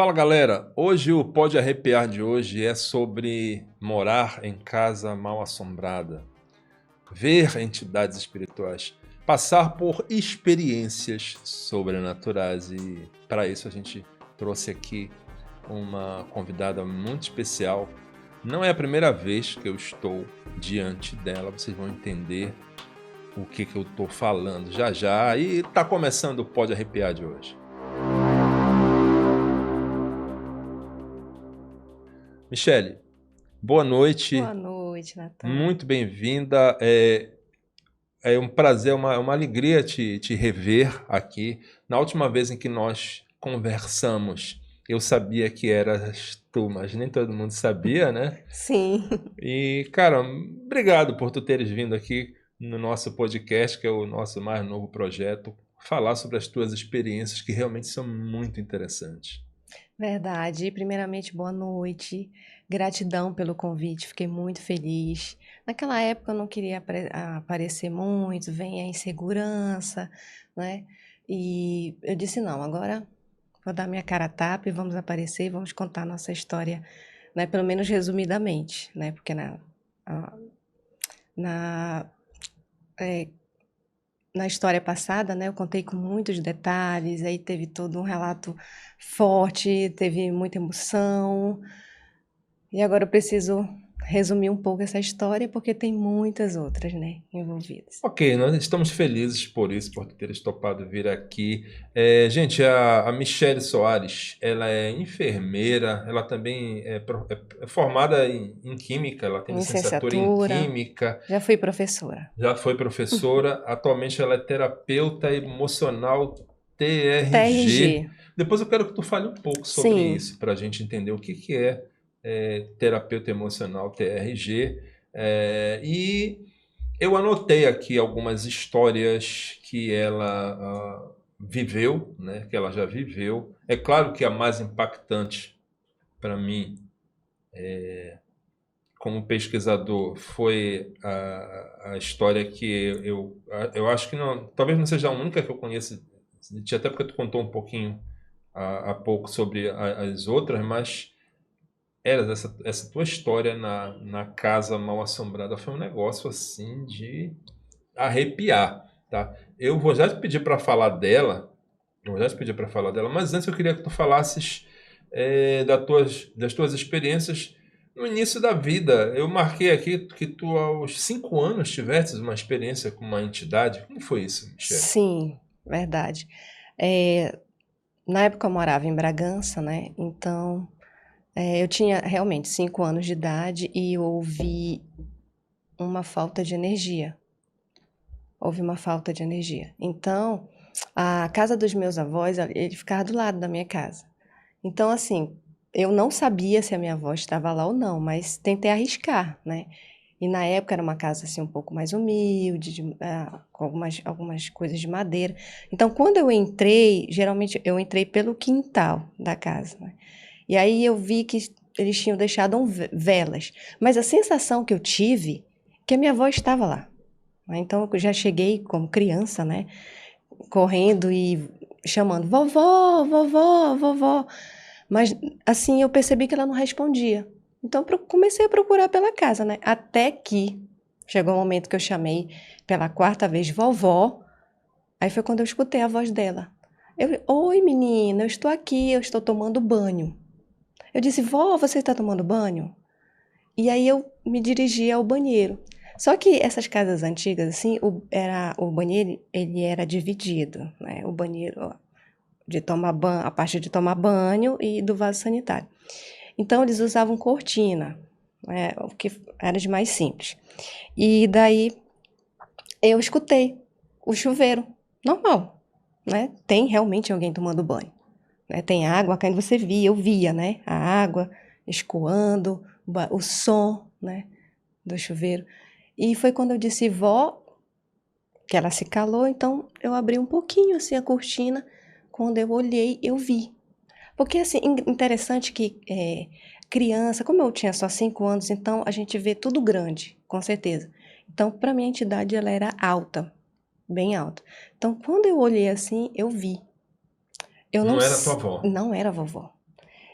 Fala galera, hoje o Pode Arrepiar de hoje é sobre morar em casa mal assombrada, ver entidades espirituais, passar por experiências sobrenaturais e para isso a gente trouxe aqui uma convidada muito especial. Não é a primeira vez que eu estou diante dela, vocês vão entender o que eu estou falando já já e está começando o Pode Arrepiar de hoje. Michele, boa noite. Boa noite, Natan. Muito bem-vinda. É um prazer, uma alegria te rever aqui. Na última vez em que nós conversamos, eu sabia que eras tu, mas nem todo mundo sabia, né? Sim, E, cara, obrigado por tu teres vindo aqui no nosso podcast, que é o nosso mais novo projeto, falar sobre as tuas experiências, que realmente são muito interessantes. verdade. Primeiramente, boa noite. Gratidão pelo convite, fiquei muito feliz. Naquela época eu não queria aparecer muito, vem a insegurança, né? E eu disse, não, agora vou dar minha cara a tapa e vamos aparecer e vamos contar nossa história, né? Pelo menos resumidamente, né? Porque a- na, é, na história passada, né, eu contei com muitos detalhes, aí teve todo um relato forte, teve muita emoção. E agora eu preciso resumir um pouco essa história porque tem muitas outras, né, envolvidas. Ok, nós estamos felizes por isso, por teres topado vir aqui. Gente, a Michele Soares, ela é enfermeira, ela também é formada em Química, ela tem licenciatura em Licenciatura, Química, já fui professora. já foi professora, atualmente ela é terapeuta emocional TRG. TRG, Depois eu quero que tu fale um pouco sobre sim, isso, para a gente entender o que é terapeuta emocional TRG. E eu anotei aqui algumas histórias que ela viveu, né, que ela já viveu. É claro que a mais impactante para mim, como pesquisador, foi a história que eu acho que não, talvez não seja a única que eu conheço, até porque tu contou um pouquinho há pouco sobre as outras, mas essa tua história na casa mal assombrada foi um negócio assim de arrepiar, tá? Eu vou já te pedir para falar dela, eu vou já te pedir para falar dela, mas antes eu queria que tu falasses das tuas experiências no início da vida. Eu marquei aqui que tu aos 5 anos tivesses uma experiência com uma entidade. Como foi isso, Michele? sim, verdade. É, na época eu morava em Bragança, né, então eu tinha realmente 5 anos de idade e eu ouvi uma falta de energia. Houve uma falta de energia. Então, a casa dos meus avós, ele ficava do lado da minha casa. Então, assim, eu não sabia se a minha avó estava lá ou não, mas tentei arriscar, né? E na época era uma casa assim um pouco mais humilde, com algumas coisas de madeira. Então, quando eu entrei, geralmente eu entrei pelo quintal da casa, né? E aí eu vi que eles tinham deixado velas, mas a sensação que eu tive é que a minha avó estava lá, né? Então eu já cheguei como criança, né? Correndo e chamando vovó, vovó, vovó. Mas assim eu percebi que ela não respondia. Então comecei a procurar pela casa, né? Até que chegou o um momento que eu chamei pela quarta vez vovó. Aí foi quando eu escutei a voz dela. Oi, menina, eu estou aqui, eu estou tomando banho. Eu disse, vó, você está tomando banho? E aí eu me dirigi ao banheiro. Só que essas casas antigas, assim, o banheiro, ele era dividido, né? O banheiro ó, de tomar banho, a parte de tomar banho e do vaso sanitário. Então eles usavam cortina, né? O que era de mais simples. E daí eu escutei o chuveiro, normal, né? Tem realmente alguém tomando banho, né? Tem água caindo, você via, eu via, né? A água escoando, o som, né? Do chuveiro. E foi quando eu disse vó, que ela se calou, então eu abri um pouquinho assim a cortina. Quando eu olhei, eu vi. Porque assim, interessante que criança, como eu tinha só 5 anos, então a gente vê tudo grande, com certeza. Então, para mim, a entidade ela era alta, bem alta. Então, quando eu olhei assim, eu vi. Eu não, Não era tua avó. não era vovó.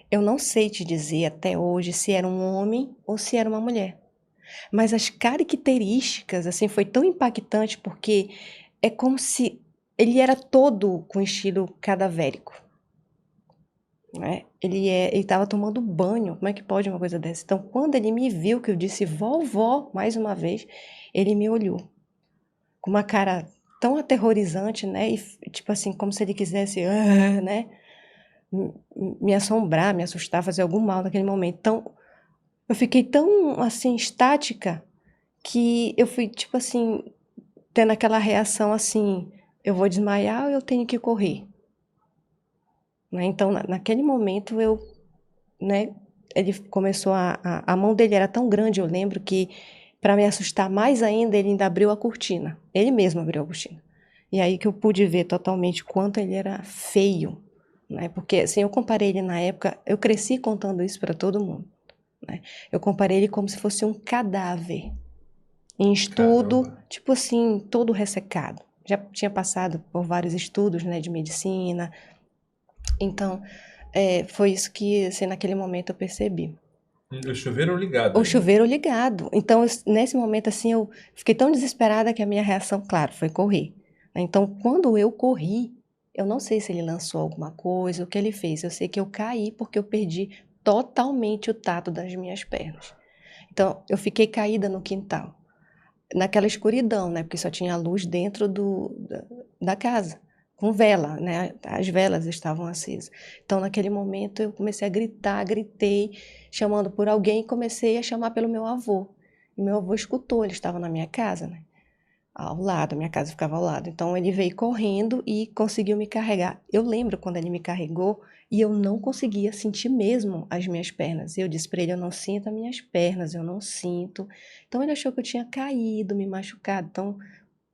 Eu não sei te dizer até hoje se era um homem ou se era uma mulher. Mas as características, assim, foi tão impactante porque é como se ele era todo com estilo cadavérico, né? Ele estava tomando banho, como é que pode uma coisa dessa? Então, quando ele me viu, que eu disse vovó mais uma vez, ele me olhou com uma cara tão aterrorizante, né? E tipo assim, como se ele quisesse, né? Me assombrar, me assustar, fazer algum mal naquele momento. Então, eu fiquei tão assim estática que eu fui tipo assim tendo aquela reação assim, eu vou desmaiar ou eu tenho que correr, né? Então, naquele momento eu, né? Ele começou a mão dele era tão grande, eu lembro que para me assustar mais ainda, ele ainda abriu a cortina. Ele mesmo abriu a cortina. E aí que eu pude ver totalmente quanto ele era feio, né? Porque assim, eu comparei ele na época, eu cresci contando isso para todo mundo, né? Eu comparei ele como se fosse um cadáver em estudo, Caramba. tipo assim, todo ressecado. Já tinha passado por vários estudos, né, de medicina. Então, foi isso que, assim, naquele momento eu percebi. O chuveiro ligado O ainda. chuveiro ligado. Então, nesse momento, assim, eu fiquei tão desesperada que a minha reação, claro, foi correr. Então, quando eu corri, eu não sei se ele lançou alguma coisa, o que ele fez. Eu sei que eu caí porque eu perdi totalmente o tato das minhas pernas. Então, eu fiquei caída no quintal, naquela escuridão, né? Porque só tinha luz dentro da casa, com vela, né? As velas estavam acesas. Então, naquele momento, eu comecei a gritar, gritei, chamando por alguém, e comecei a chamar pelo meu avô. E meu avô escutou, ele estava na minha casa, né? Ao lado, a minha casa ficava ao lado. Então ele veio correndo e conseguiu me carregar. Eu lembro quando ele me carregou e eu não conseguia sentir mesmo as minhas pernas. Eu disse para ele: eu não sinto as minhas pernas, eu não sinto. Então ele achou que eu tinha caído, me machucado. Então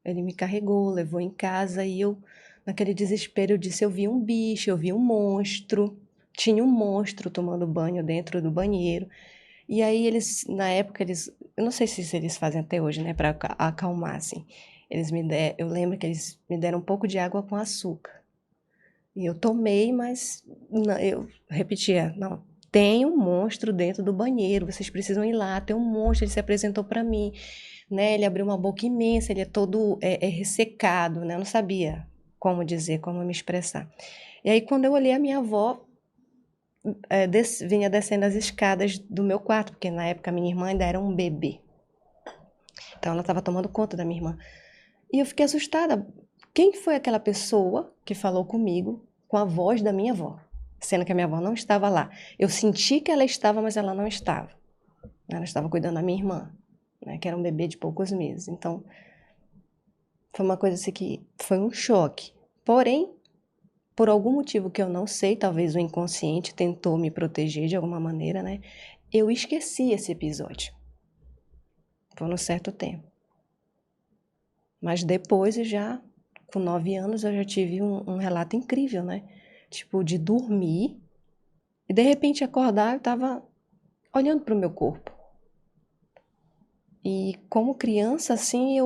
ele me carregou, levou em casa e eu, naquele desespero, eu disse: eu vi um bicho, eu vi um monstro. Tinha um monstro tomando banho dentro do banheiro. E aí eles, na época, eu não sei se eles fazem até hoje, né, para acalmar, assim. Eu lembro que eles me deram um pouco de água com açúcar. E eu tomei, mas eu repetia, não, tem um monstro dentro do banheiro, vocês precisam ir lá, tem um monstro, ele se apresentou para mim, né, ele abriu uma boca imensa, ele é todo ressecado, né, eu não sabia como dizer, como me expressar. E aí, quando eu olhei a minha avó, vinha descendo as escadas do meu quarto, porque na época minha irmã ainda era um bebê. Então ela estava tomando conta da minha irmã. E eu fiquei assustada. Quem foi aquela pessoa que falou comigo com a voz da minha avó? Sendo que a minha avó não estava lá. Eu senti que ela estava, mas ela não estava. Ela estava cuidando da minha irmã, né, que era um bebê de poucos meses. Então, foi uma coisa assim que foi um choque. Porém, por algum motivo que eu não sei, talvez o inconsciente tentou me proteger de alguma maneira, né? Eu esqueci esse episódio por um certo tempo. Mas depois, com 9 anos, eu já tive um relato incrível, né? Tipo, de dormir e de repente acordar, eu tava olhando para o meu corpo. E como criança, assim,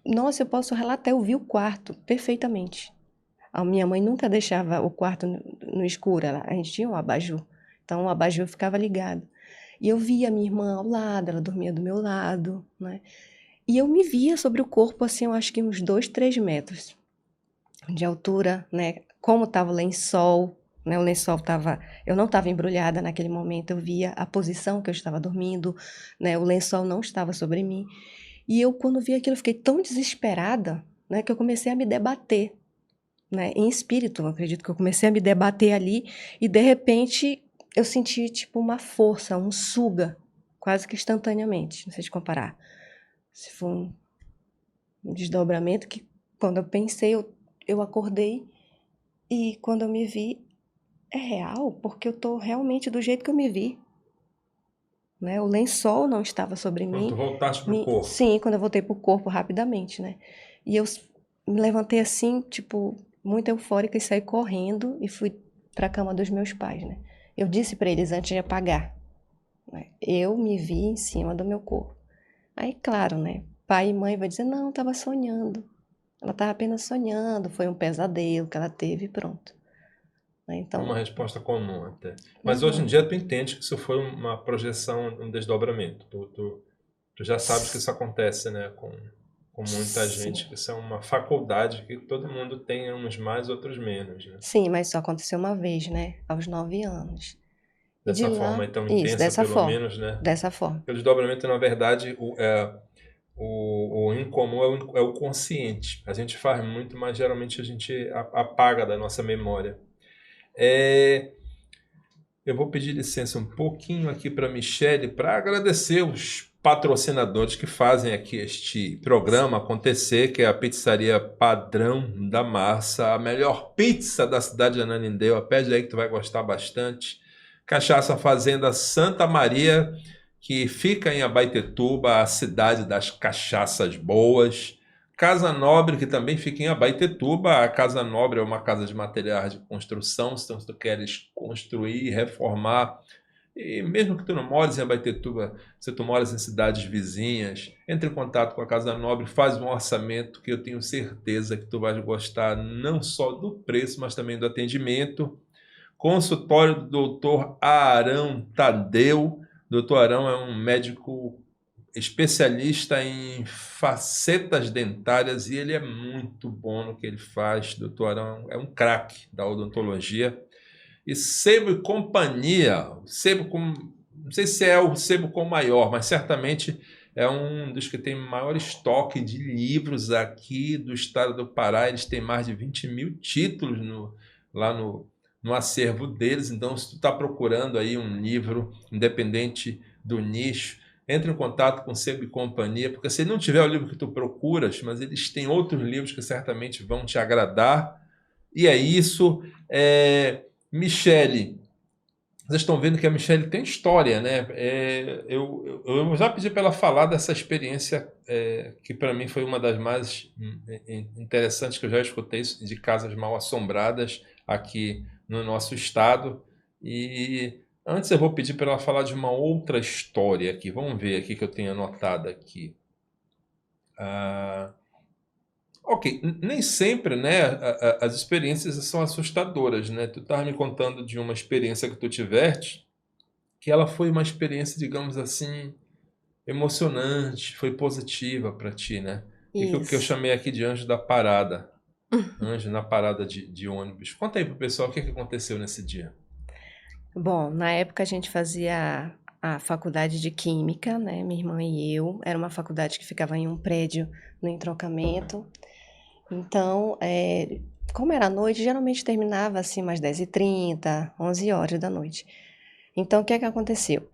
nossa, eu posso relatar, eu vi o quarto perfeitamente. A minha mãe nunca deixava o quarto no escuro, a gente tinha um abajur. Então o abajur ficava ligado. E eu via a minha irmã ao lado, ela dormia do meu lado, né? E eu me via sobre o corpo, assim, eu acho que uns 2, 3 metros de altura, né? Como estava o lençol, né? O lençol estava... Eu não estava embrulhada naquele momento, eu via a posição que eu estava dormindo, né? O lençol não estava sobre mim. E eu, quando vi aquilo, fiquei tão desesperada, né? Que eu comecei a me debater, né? Em espírito, eu acredito que eu comecei a me debater ali e, de repente, eu senti, tipo, uma força, um suga, quase que instantaneamente, não sei te comparar. Se foi um desdobramento que, quando eu pensei, eu acordei e quando eu me vi, é real, porque eu tô realmente do jeito que eu me vi, né? O lençol não estava sobre Quando tu mim. voltaste pro corpo. Sim, quando eu voltei pro corpo rapidamente, né? E eu me levantei assim, tipo, muito eufórica e saí correndo e fui para a cama dos meus pais, né? Eu disse para eles antes de apagar, né? Eu me vi em cima do meu corpo. Aí, claro, né? Pai e mãe vai dizer, não, estava sonhando. Ela estava apenas sonhando, foi um pesadelo que ela teve e pronto. né? É uma Então, resposta comum até. Mas hoje em uhum. dia tu entende que isso foi uma projeção, um desdobramento. Tu já sabes que S- isso acontece, né? Com muita gente, Sim. que isso é uma faculdade que todo mundo tem, uns mais, outros menos, né? Sim, mas só aconteceu uma vez, né? Aos 9 anos. E de Dessa forma lá, aí tão isso, intensa, dessa pelo forma. menos, né? Dessa forma. Porque o desdobramento, na verdade, o incomum é o consciente. A gente faz muito, mas geralmente a gente apaga da nossa memória. É, eu vou pedir licença um pouquinho aqui para a Michelle para agradecer os patrocinadores que fazem aqui este programa acontecer, que é a Pizzaria Padrão da Massa, a melhor pizza da cidade de Ananindeua. Pede aí que tu vai gostar bastante. Cachaça Fazenda Santa Maria, que fica em Abaetetuba, a cidade das cachaças boas. Casa Nobre, que também fica em Abaetetuba. A Casa Nobre é uma casa de materiais de construção. Então, se tu queres construir, reformar, e mesmo que tu não mores em Abaetetuba, se tu moras em cidades vizinhas, entre em contato com a Casa Nobre, faz um orçamento que eu tenho certeza que tu vais gostar não só do preço, mas também do atendimento. Consultório do doutor Arão Tadeu. Doutor Arão é um médico especialista em facetas dentárias e ele é muito bom no que ele faz. Doutor Arão é um craque da odontologia. E Sebo e Companhia, não sei se é o Sebo com maior, mas certamente é um dos que tem maior estoque de livros aqui do estado do Pará. Eles têm mais de 20 mil títulos lá no acervo deles. Então, se tu está procurando aí um livro, independente do nicho, entre em contato com Sebo e Companhia, porque se não tiver o livro que tu procuras, mas eles têm outros livros que certamente vão te agradar. E é isso. Michele, vocês estão vendo que a Michele tem história, né? Eu já pedi para ela falar dessa experiência, que para mim foi uma das mais interessantes que eu já escutei, de casas mal assombradas aqui no nosso estado. E antes eu vou pedir para ela falar de uma outra história aqui. Vamos ver aqui que eu tenho anotado aqui. Ah, ok, nem sempre, né, as experiências são assustadoras, né? Tu estava me contando de uma experiência que tu tiveste, que ela foi uma experiência, digamos assim, emocionante, foi positiva para ti, né? E que eu Isso. chamei aqui de anjo da parada, anjo na parada de ônibus. Conta aí pro pessoal o que aconteceu nesse dia. Bom, na época a gente fazia a faculdade de Química, né? Minha irmã e eu. Era uma faculdade que ficava em um prédio no entrocamento. Então, como era à noite, geralmente terminava assim umas 10h30, 11 horas da noite. Então, o que é que aconteceu?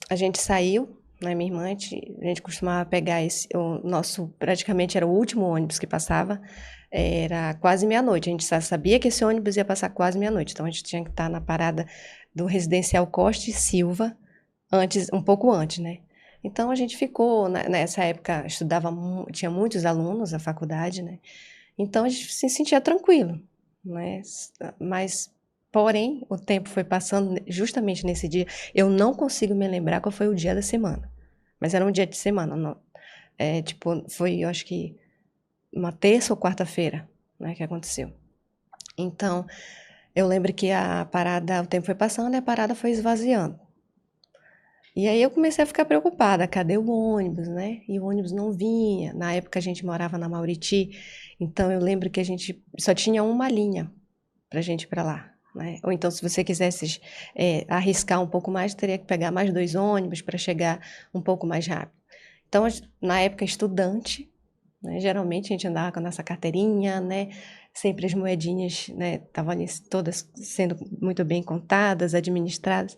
A gente saiu, né, minha irmã, a gente costumava pegar o nosso, praticamente era o último ônibus que passava, era quase meia-noite. A gente sabia que esse ônibus ia passar quase meia-noite, então a gente tinha que estar na parada do Residencial Costa e Silva, antes, um pouco antes, né? Então a gente ficou, nessa época, tinha muitos alunos na faculdade, né? Então a gente se sentia tranquilo, né? Mas, porém, o tempo foi passando justamente nesse dia. Eu não consigo me lembrar qual foi o dia da semana, mas era um dia de semana, não. Tipo, foi, eu acho que uma terça ou quarta-feira, né, que aconteceu. Então, eu lembro que a parada, o tempo foi passando e a parada foi esvaziando. E aí eu comecei a ficar preocupada, cadê o ônibus, né? E o ônibus não vinha. Na época a gente morava na Mauriti, então eu lembro que a gente só tinha uma linha para a gente ir para lá, né? Ou então, se você quisesse arriscar um pouco mais, teria que pegar mais 2 ônibus para chegar um pouco mais rápido. Então, na época, estudante, né? Geralmente a gente andava com a nossa carteirinha, né? Sempre as moedinhas, né? Estavam ali todas sendo muito bem contadas, administradas.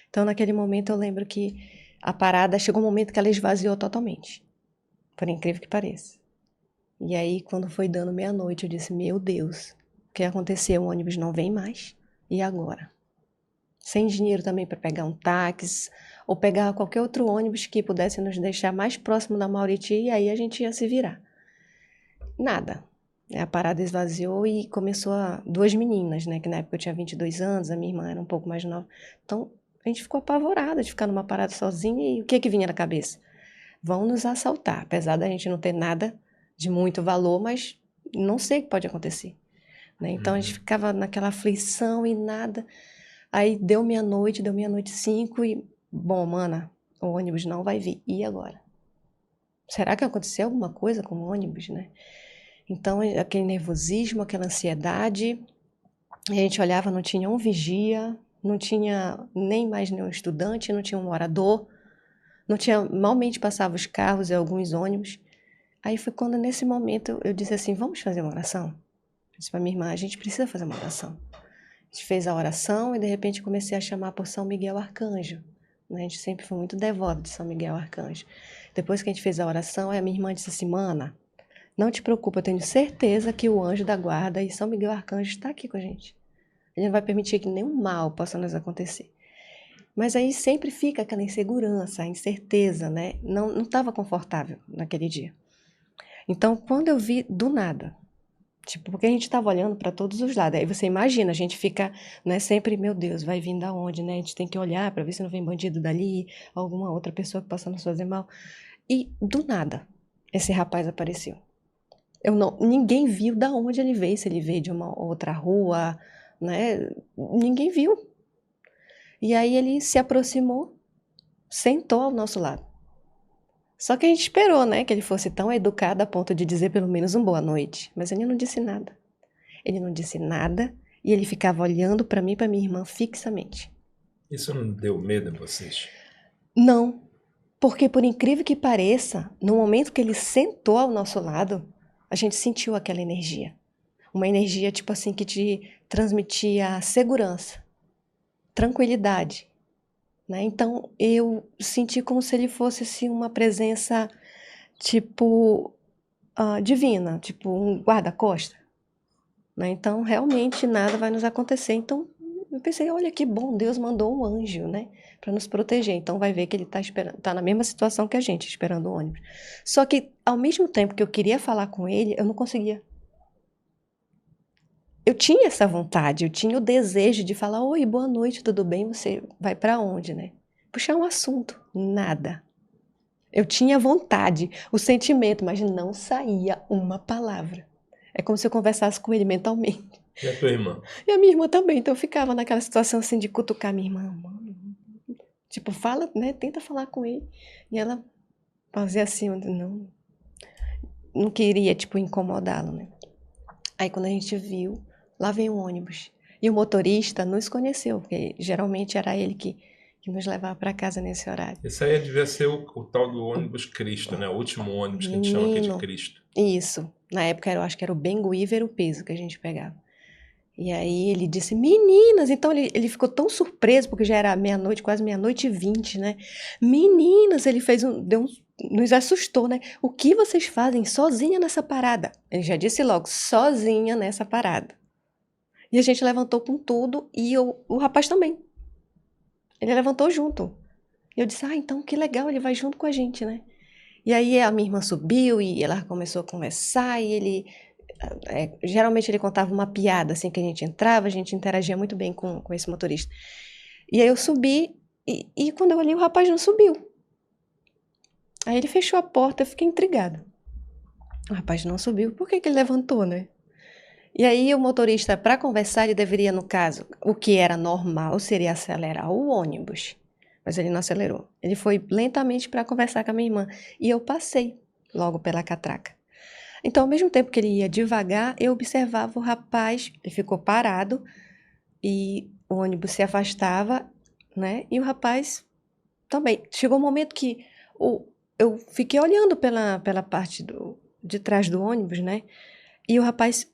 Então, naquele momento, eu lembro que a parada chegou um momento que ela esvaziou totalmente, por incrível que pareça. E aí, quando foi dando meia-noite, eu disse: Meu Deus, o que aconteceu? O ônibus não vem mais. E agora? Sem dinheiro também para pegar um táxi ou pegar qualquer outro ônibus que pudesse nos deixar mais próximo da Mauriti, e aí a gente ia se virar. Nada. A parada esvaziou e começou duas meninas, né? Que na época eu tinha 22 anos, a minha irmã era um pouco mais nova. Então, a gente ficou apavorada de ficar numa parada sozinha e o que vinha na cabeça? Vão nos assaltar, apesar da gente não ter nada de muito valor, mas não sei o que pode acontecer. né? Então a gente ficava naquela aflição e nada. Aí deu meia-noite 5 e, bom, mana, o ônibus não vai vir. E agora? Será que aconteceu alguma coisa com o ônibus, né? Então, aquele nervosismo, aquela ansiedade, a gente olhava, não tinha um vigia, não tinha nem mais nenhum estudante, não tinha um morador, não tinha, malmente passava os carros e alguns ônibus. Aí foi quando, nesse momento, eu disse assim, vamos fazer uma oração? Eu disse para minha irmã, a gente precisa fazer uma oração. A gente fez a oração e, de repente, comecei a chamar por São Miguel Arcanjo. A gente sempre foi muito devoto de São Miguel Arcanjo. Depois que a gente fez a oração, a minha irmã disse assim, mana, não te preocupa, eu tenho certeza que o anjo da guarda e São Miguel Arcanjo está aqui com a gente. Ele não vai permitir que nenhum mal possa nos acontecer. Mas aí sempre fica aquela insegurança, a incerteza, né? Não estava confortável naquele dia. Então, quando eu vi, do nada, tipo, porque a gente estava olhando para todos os lados. Aí você imagina, a gente fica, né, sempre, meu Deus, vai vir da onde, né? A gente tem que olhar para ver se não vem bandido dali, alguma outra pessoa que possa nos fazer mal. E, do nada, esse rapaz apareceu. Ninguém viu da onde ele veio, se ele veio de uma outra rua, né? Ninguém viu. E aí ele se aproximou, sentou ao nosso lado. Só que a gente esperou, né, que ele fosse tão educado a ponto de dizer pelo menos um boa noite. Mas ele não disse nada. Ele não disse nada e ele ficava olhando para mim e para minha irmã fixamente. Isso não deu medo a vocês? Não, porque por incrível que pareça, no momento que ele sentou ao nosso lado, a gente sentiu aquela energia. Uma energia, tipo assim, que te transmitia segurança, tranquilidade, né? Então, eu senti como se ele fosse, assim, uma presença, tipo, divina, tipo um guarda-costa, né? Então, realmente, nada vai nos acontecer. Então, eu pensei, olha que bom, Deus mandou um anjo, né? Para nos proteger. Então, vai ver que ele tá na mesma situação que a gente, esperando o ônibus. Só que, ao mesmo tempo que eu queria falar com ele, eu não conseguia. Eu tinha essa vontade, eu tinha o desejo de falar, oi, boa noite, tudo bem? Você vai para onde, né? Puxar um assunto, nada. Eu tinha vontade, o sentimento, mas não saía uma palavra. É como se eu conversasse com ele mentalmente. E a tua irmã? E a minha irmã também, então eu ficava naquela situação assim de cutucar minha irmã. Mano, tipo, fala, né? Tenta falar com ele. E ela fazia assim, não queria, tipo, incomodá-lo, né? Aí quando a gente viu, lá vem um ônibus. E o motorista nos conheceu, porque geralmente era ele que nos levava para casa nesse horário. Esse aí devia ser o tal do ônibus Cristo, né? O último ônibus que a gente chama aqui de Menino, Cristo. isso. Na época eu acho que era o Benguí e o peso que a gente pegava. E aí ele disse, meninas, então ele ficou tão surpreso, porque já era meia-noite, quase 00:20, né? Meninas, ele fez nos assustou, né? O que vocês fazem sozinha nessa parada? Ele já disse logo, sozinha nessa parada. E a gente levantou com tudo e o rapaz também. Ele levantou junto. E eu disse, então que legal, ele vai junto com a gente, né? E aí a minha irmã subiu e ela começou a conversar e ele... geralmente ele contava uma piada assim que a gente entrava, a gente interagia muito bem com esse motorista. E aí eu subi e quando eu olhei o rapaz não subiu. Aí ele fechou a porta, eu fiquei intrigada. O rapaz não subiu, por que ele levantou, né? E aí o motorista, para conversar, ele deveria, no caso, o que era normal seria acelerar o ônibus. Mas ele não acelerou. Ele foi lentamente para conversar com a minha irmã. E eu passei logo pela catraca. Então, ao mesmo tempo que ele ia devagar, eu observava o rapaz, ele ficou parado e o ônibus se afastava, né? E o rapaz também. Chegou um momento que eu fiquei olhando pela parte de trás do ônibus, né? E o rapaz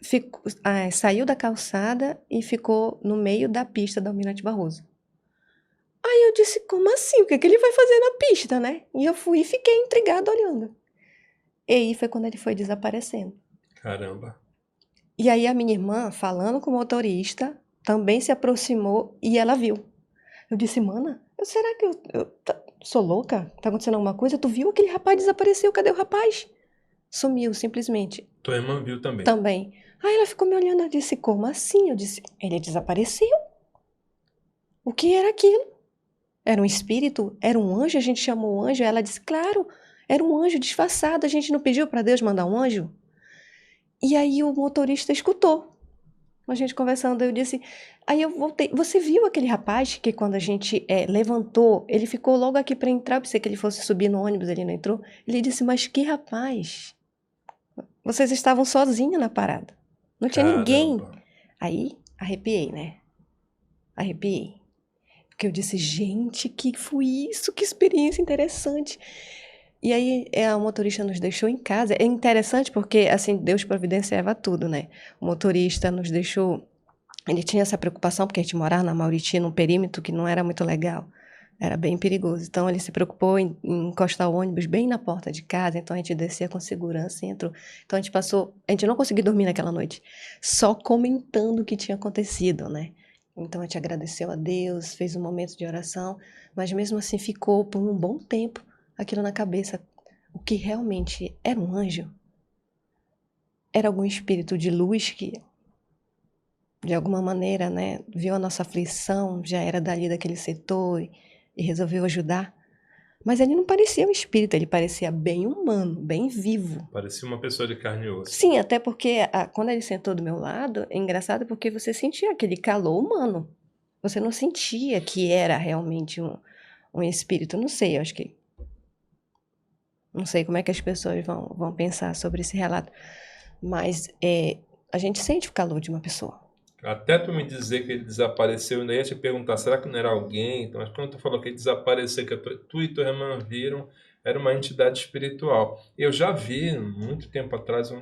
saiu da calçada e ficou no meio da pista da Almirante Barroso. Aí eu disse, como assim? O que ele vai fazer na pista, né? E eu fui e fiquei intrigada olhando. E aí foi quando ele foi desaparecendo. Caramba. E aí a minha irmã, falando com o motorista, também se aproximou e ela viu. Eu disse, mana, será que eu sou louca? Tá acontecendo alguma coisa? Tu viu aquele rapaz desapareceu? Cadê o rapaz? Sumiu, simplesmente. Tua irmã viu também? Também. Aí ela ficou me olhando e disse, como assim? Eu disse, ele desapareceu. O que era aquilo? Era um espírito? Era um anjo? A gente chamou o anjo? Ela disse, claro, era um anjo disfarçado. A gente não pediu para Deus mandar um anjo? E aí o motorista escutou. A gente conversando, eu disse... Aí eu voltei. Você viu aquele rapaz que quando a gente levantou, ele ficou logo aqui para entrar, eu pensei que ele fosse subir no ônibus, ele não entrou. Ele disse, mas que rapaz? Vocês estavam sozinhos na parada. Não tinha ninguém. Caramba. Aí, arrepiei, né? Arrepiei. Porque eu disse, gente, que foi isso? Que experiência interessante. E aí, a motorista nos deixou em casa. É interessante porque, assim, Deus providenciava tudo, né? O motorista nos deixou... Ele tinha essa preocupação, porque a gente morava na Mauriti, num perímetro que não era muito legal. Era bem perigoso. Então, ele se preocupou em encostar o ônibus bem na porta de casa. Então, a gente descia com segurança e entrou. Então, a gente passou... A gente não conseguiu dormir naquela noite. Só comentando o que tinha acontecido, né? Então, a gente agradeceu a Deus, fez um momento de oração. Mas, mesmo assim, ficou por um bom tempo aquilo na cabeça. O que realmente era um anjo? Era algum espírito de luz que, de alguma maneira, né, viu a nossa aflição, já era dali daquele setor e resolveu ajudar. Mas ele não parecia um espírito, ele parecia bem humano, bem vivo. Parecia uma pessoa de carne e osso. Sim, até porque quando ele sentou do meu lado, é engraçado porque você sentia aquele calor humano. Você não sentia que era realmente um espírito. Não sei, eu acho que... Não sei como é que as pessoas vão pensar sobre esse relato. Mas a gente sente o calor de uma pessoa. Até tu me dizer que ele desapareceu, eu ainda ia te perguntar, será que não era alguém? Então, mas quando tu falou que ele desapareceu, que tu e tua irmã viram, era uma entidade espiritual. Eu já vi, muito tempo atrás,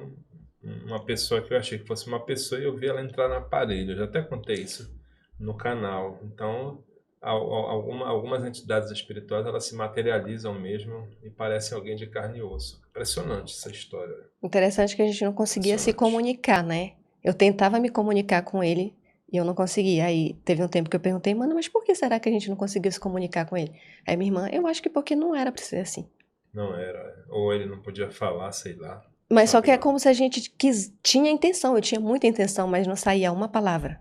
uma pessoa que eu achei que fosse uma pessoa e eu vi ela entrar na parede. Eu já até contei isso no canal. Então, algumas entidades espirituais, elas se materializam mesmo e parecem alguém de carne e osso. Impressionante essa história. Interessante que a gente não conseguia se Impressionante. comunicar, né? Eu tentava me comunicar com ele e eu não conseguia. Aí teve um tempo que eu perguntei, mano, mas por que será que a gente não conseguiu se comunicar com ele? Aí minha irmã, eu acho que porque não era pra ser assim. Não era. Ou ele não podia falar, sei lá. Mas só Sabe que é lá. como se a gente tinha intenção, eu tinha muita intenção, mas não saía uma palavra,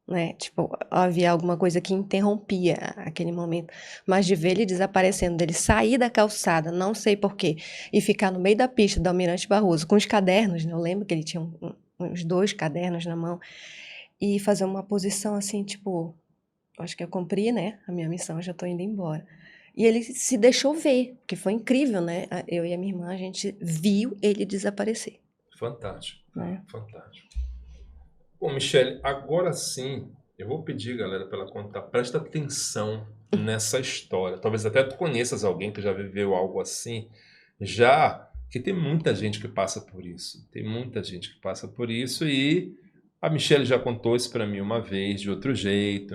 né? Tipo, havia alguma coisa que interrompia aquele momento. Mas de ver ele desaparecendo, dele sair da calçada, não sei por quê, e ficar no meio da pista do Almirante Barroso com os cadernos, né? Eu lembro que ele tinha uns 2 cadernos na mão, e fazer uma posição assim, tipo, acho que eu cumpri, né? A minha missão, eu já tô indo embora. E ele se deixou ver, que foi incrível, né? Eu e a minha irmã, a gente viu ele desaparecer, Fantástico. né? Fantástico. Bom, Michele, agora sim, eu vou pedir, galera, para ela contar. Presta atenção nessa história. Talvez até tu conheças alguém que já viveu algo assim. Já que tem muita gente que passa por isso. Tem muita gente que passa por isso e a Michele já contou isso para mim uma vez, de outro jeito.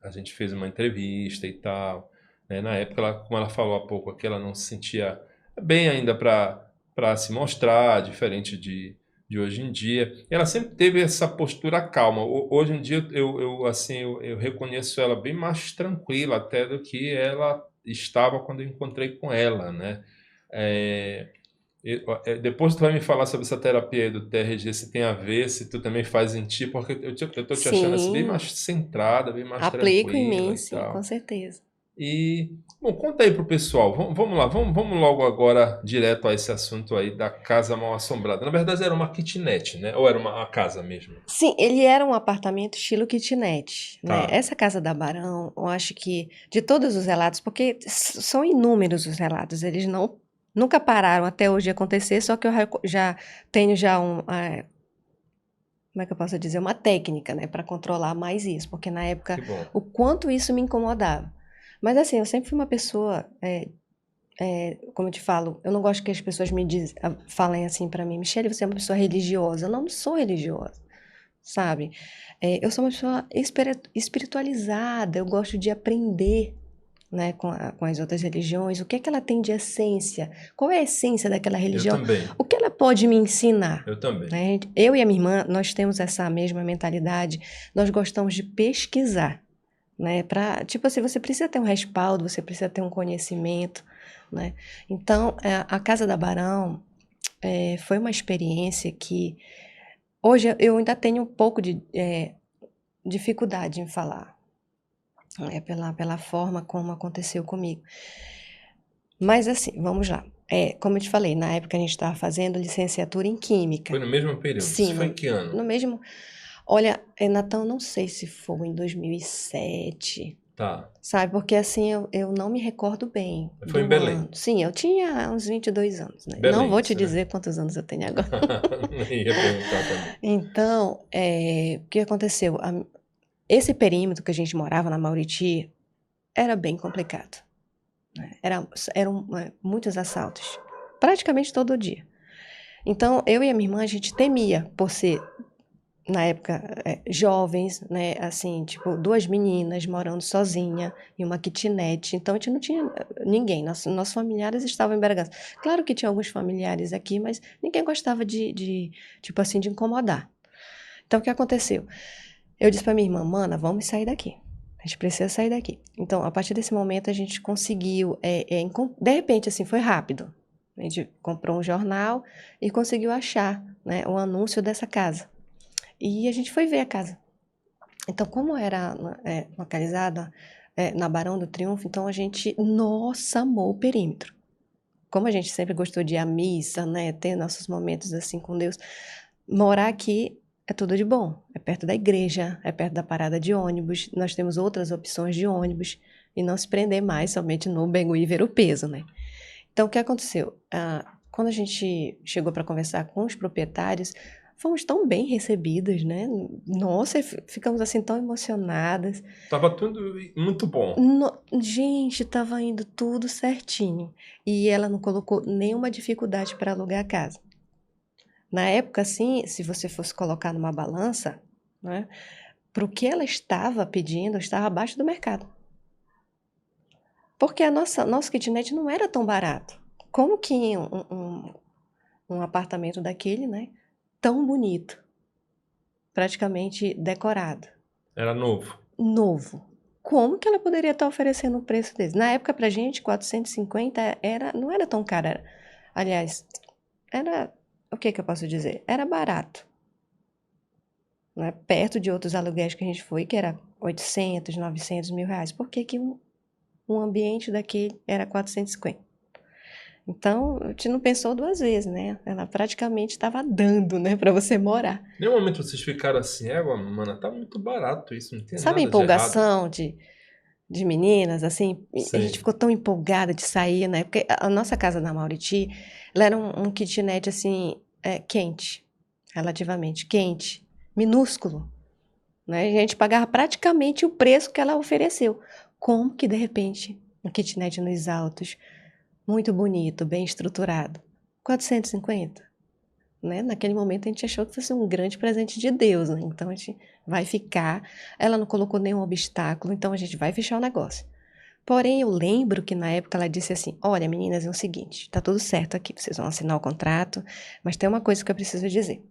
A gente fez uma entrevista e tal, né? Na época, como ela falou há pouco aqui, ela não se sentia bem ainda para se mostrar, diferente de hoje em dia. Ela sempre teve essa postura calma. Hoje em dia assim, eu reconheço ela bem mais tranquila até do que ela estava quando eu encontrei com ela, né? É, depois tu vai me falar sobre essa terapia aí do TRG, se tem a ver, se tu também faz em ti, porque eu tô te achando assim bem Sim, mais centrada, bem mais aplico em tranquila mim, e sim, com tal. certeza. E, bom, conta aí pro pessoal. Vamos lá, vamos logo agora direto a esse assunto aí da casa mal assombrada. Na verdade era uma kitnet, né? Ou era uma casa mesmo? Sim, ele era um apartamento estilo kitnet, né? Tá. Essa casa da Barão, eu acho que de todos os relatos, porque são inúmeros os relatos, eles nunca pararam até hoje de acontecer, só que eu já tenho como é que eu posso dizer, uma técnica, né, para controlar mais isso, porque na época Que bom. o quanto isso me incomodava. Mas assim, eu sempre fui uma pessoa, como eu te falo, eu não gosto que as pessoas falem assim para mim, Michele, você é uma pessoa religiosa. Eu não sou religiosa, sabe? Eu sou uma pessoa espiritualizada, eu gosto de aprender, né, com as outras religiões, o que é que ela tem de essência, qual é a essência daquela Eu religião, também. o que ela pode me ensinar, Eu também. né? Eu e a minha irmã, nós temos essa mesma mentalidade, nós gostamos de pesquisar, né, tipo assim, você precisa ter um respaldo, você precisa ter um conhecimento, né? Então, a Casa da Barão foi uma experiência que hoje eu ainda tenho um pouco de dificuldade em falar, pela forma como aconteceu comigo. Mas assim, vamos lá. Como eu te falei, na época a gente estava fazendo licenciatura em Foi Química. no mesmo período. Sim, Isso foi em que ano? no mesmo. Olha, Natan, não sei se foi em 2007, Tá. sabe? Porque assim, eu não me recordo bem Foi em do Belém. ano. Sim, eu tinha uns 22 anos, né? Não Belém, vou te isso, né? dizer quantos anos eu tenho agora. Ia perguntar também. Então, o que aconteceu? Esse perímetro que a gente morava na Mauriti era bem complicado, né? Eram muitos assaltos, praticamente todo dia. Então, eu e a minha irmã, a gente temia por ser, na época, jovens, né? Assim, tipo, duas meninas morando sozinha em uma kitnet. Então, a gente não tinha ninguém. Nossos familiares estavam em Bragança. Claro que tinha alguns familiares aqui, mas ninguém gostava tipo assim, de incomodar. Então, o que aconteceu? Eu disse para minha irmã, mana, vamos sair daqui. A gente precisa sair daqui. Então, a partir desse momento, a gente conseguiu, de repente, assim, foi rápido. A gente comprou um jornal e conseguiu achar, né, o anúncio dessa casa. E a gente foi ver a casa. Então, como era localizada na Barão do Triunfo, então a gente, nossa, amou o perímetro. Como a gente sempre gostou de ir à missa, né, ter nossos momentos assim com Deus, morar aqui é tudo de bom. É perto da igreja, é perto da parada de ônibus, nós temos outras opções de ônibus e não se prender mais somente no Bengui e ver o peso, né? Então, o que aconteceu? Quando a gente chegou para conversar com os proprietários, fomos tão bem recebidas, né? Nossa, ficamos assim tão emocionadas. Tava tudo muito bom. Gente, estava indo tudo certinho. E ela não colocou nenhuma dificuldade para alugar a casa. Na época, assim, se você fosse colocar numa balança, né, para o que ela estava pedindo, estava abaixo do mercado. Porque nosso kitnet não era tão barato. Como que um apartamento daquele, né, tão bonito, praticamente decorado, Era novo. novo, como que ela poderia estar oferecendo um preço desse? Na época, pra gente, 450 não era tão caro. Aliás, era, o que que eu posso dizer? Era barato, né? Perto de outros aluguéis que a gente foi, que era 800, 900 mil reais. Por que que um ambiente daquele era 450? Então, a gente não pensou duas vezes, né? Ela praticamente estava dando, né, para você morar. Em nenhum momento vocês ficaram assim, mano, tá muito barato isso, não tem Sabe a nada de errado. empolgação de meninas, assim? A gente Sim. ficou tão empolgada de sair, né? Porque a nossa casa na Mauriti, ela era um kitnet, assim, quente, relativamente quente, minúsculo, né? A gente pagava praticamente o preço que ela ofereceu. Como que, de repente, um kitnet nos altos, muito bonito, bem estruturado, 450, né? Naquele momento a gente achou que fosse um grande presente de Deus, né? Então a gente vai ficar. Ela não colocou nenhum obstáculo, então a gente vai fechar o negócio. Porém, eu lembro que na época ela disse assim: Olha, meninas, é o seguinte, tá tudo certo aqui, vocês vão assinar o contrato, mas tem uma coisa que eu preciso dizer.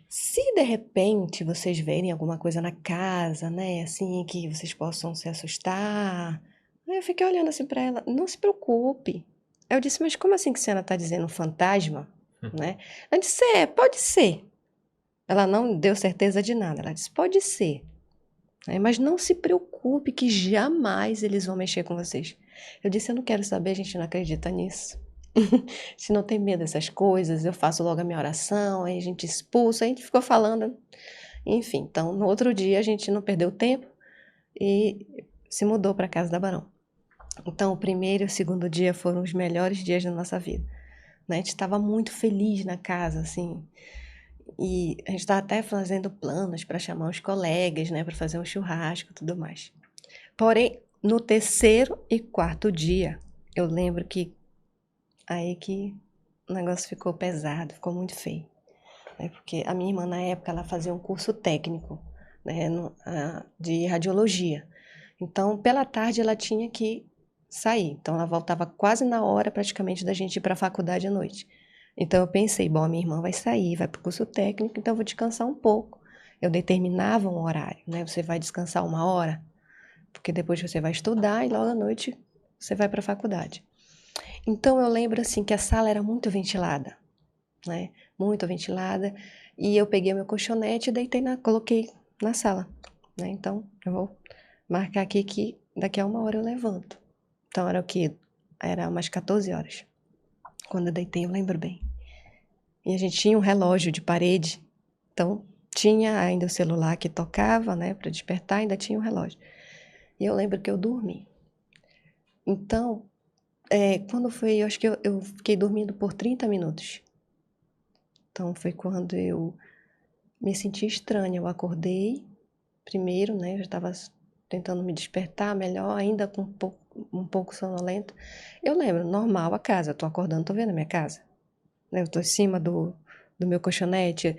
Se de repente vocês verem alguma coisa na casa, né, assim, que vocês possam se assustar. Aí eu fiquei olhando assim pra ela, não se preocupe. Eu disse, mas como assim que a senhora tá dizendo um fantasma, né? Ela disse, pode ser. Ela não deu certeza de nada. Ela disse, pode ser. Mas não se preocupe que jamais eles vão mexer com vocês. Eu disse, eu não quero saber, a gente não acredita nisso. Se não tem medo dessas coisas, eu faço logo a minha oração, aí a gente expulsa, a gente ficou falando. Enfim, então no outro dia a gente não perdeu tempo e se mudou para a casa da Barão. Então o primeiro e o segundo dia foram os melhores dias da nossa vida, né? A gente estava muito feliz na casa, assim, e a gente estava até fazendo planos para chamar os colegas, né, para fazer um churrasco e tudo mais. Porém, no terceiro e quarto dia, eu lembro que aí que o negócio ficou pesado, ficou muito feio, né? Porque a minha irmã, na época, ela fazia um curso técnico, né, de radiologia. Então, pela tarde, ela tinha que sair. Então, ela voltava quase na hora, praticamente, da gente ir para a faculdade à noite. Então, eu pensei, bom, a minha irmã vai sair, vai para o curso técnico, então eu vou descansar um pouco. Eu determinava um horário, né? Você vai descansar uma hora, porque depois você vai estudar e logo à noite você vai para a faculdade. Então, eu lembro, assim, que a sala era muito ventilada, né? Muito ventilada. E eu peguei meu colchonete e coloquei na sala, né? Então, eu vou marcar aqui que daqui a uma hora eu levanto. Então, era o quê? Era umas 14 horas. Quando eu deitei, eu lembro bem. E a gente tinha um relógio de parede, então tinha ainda o celular que tocava, né, para despertar, ainda tinha o relógio. E eu lembro que eu dormi. Então, quando foi, eu acho que eu fiquei dormindo por 30 minutos. Então, foi quando eu me senti estranha. Eu acordei primeiro, né, eu já estava tentando me despertar melhor, ainda com um pouco sonolenta. Eu lembro, normal a casa, eu tô acordando, tô vendo a minha casa, né, eu tô em cima do meu colchonete.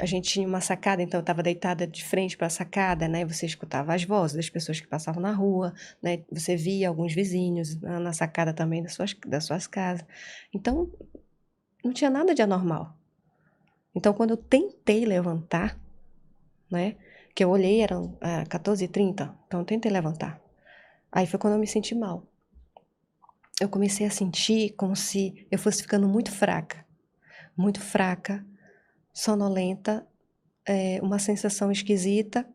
A gente tinha uma sacada, então eu estava deitada de frente para a sacada, né? Você escutava as vozes das pessoas que passavam na rua, né? Você via alguns vizinhos na sacada também das suas casas. Então, não tinha nada de anormal. Então, quando eu tentei levantar, né? Que eu olhei, eram 14h30, então eu tentei levantar. Aí foi quando eu me senti mal. Eu comecei a sentir como se eu fosse ficando muito fraca, sonolenta, uma sensação esquisita,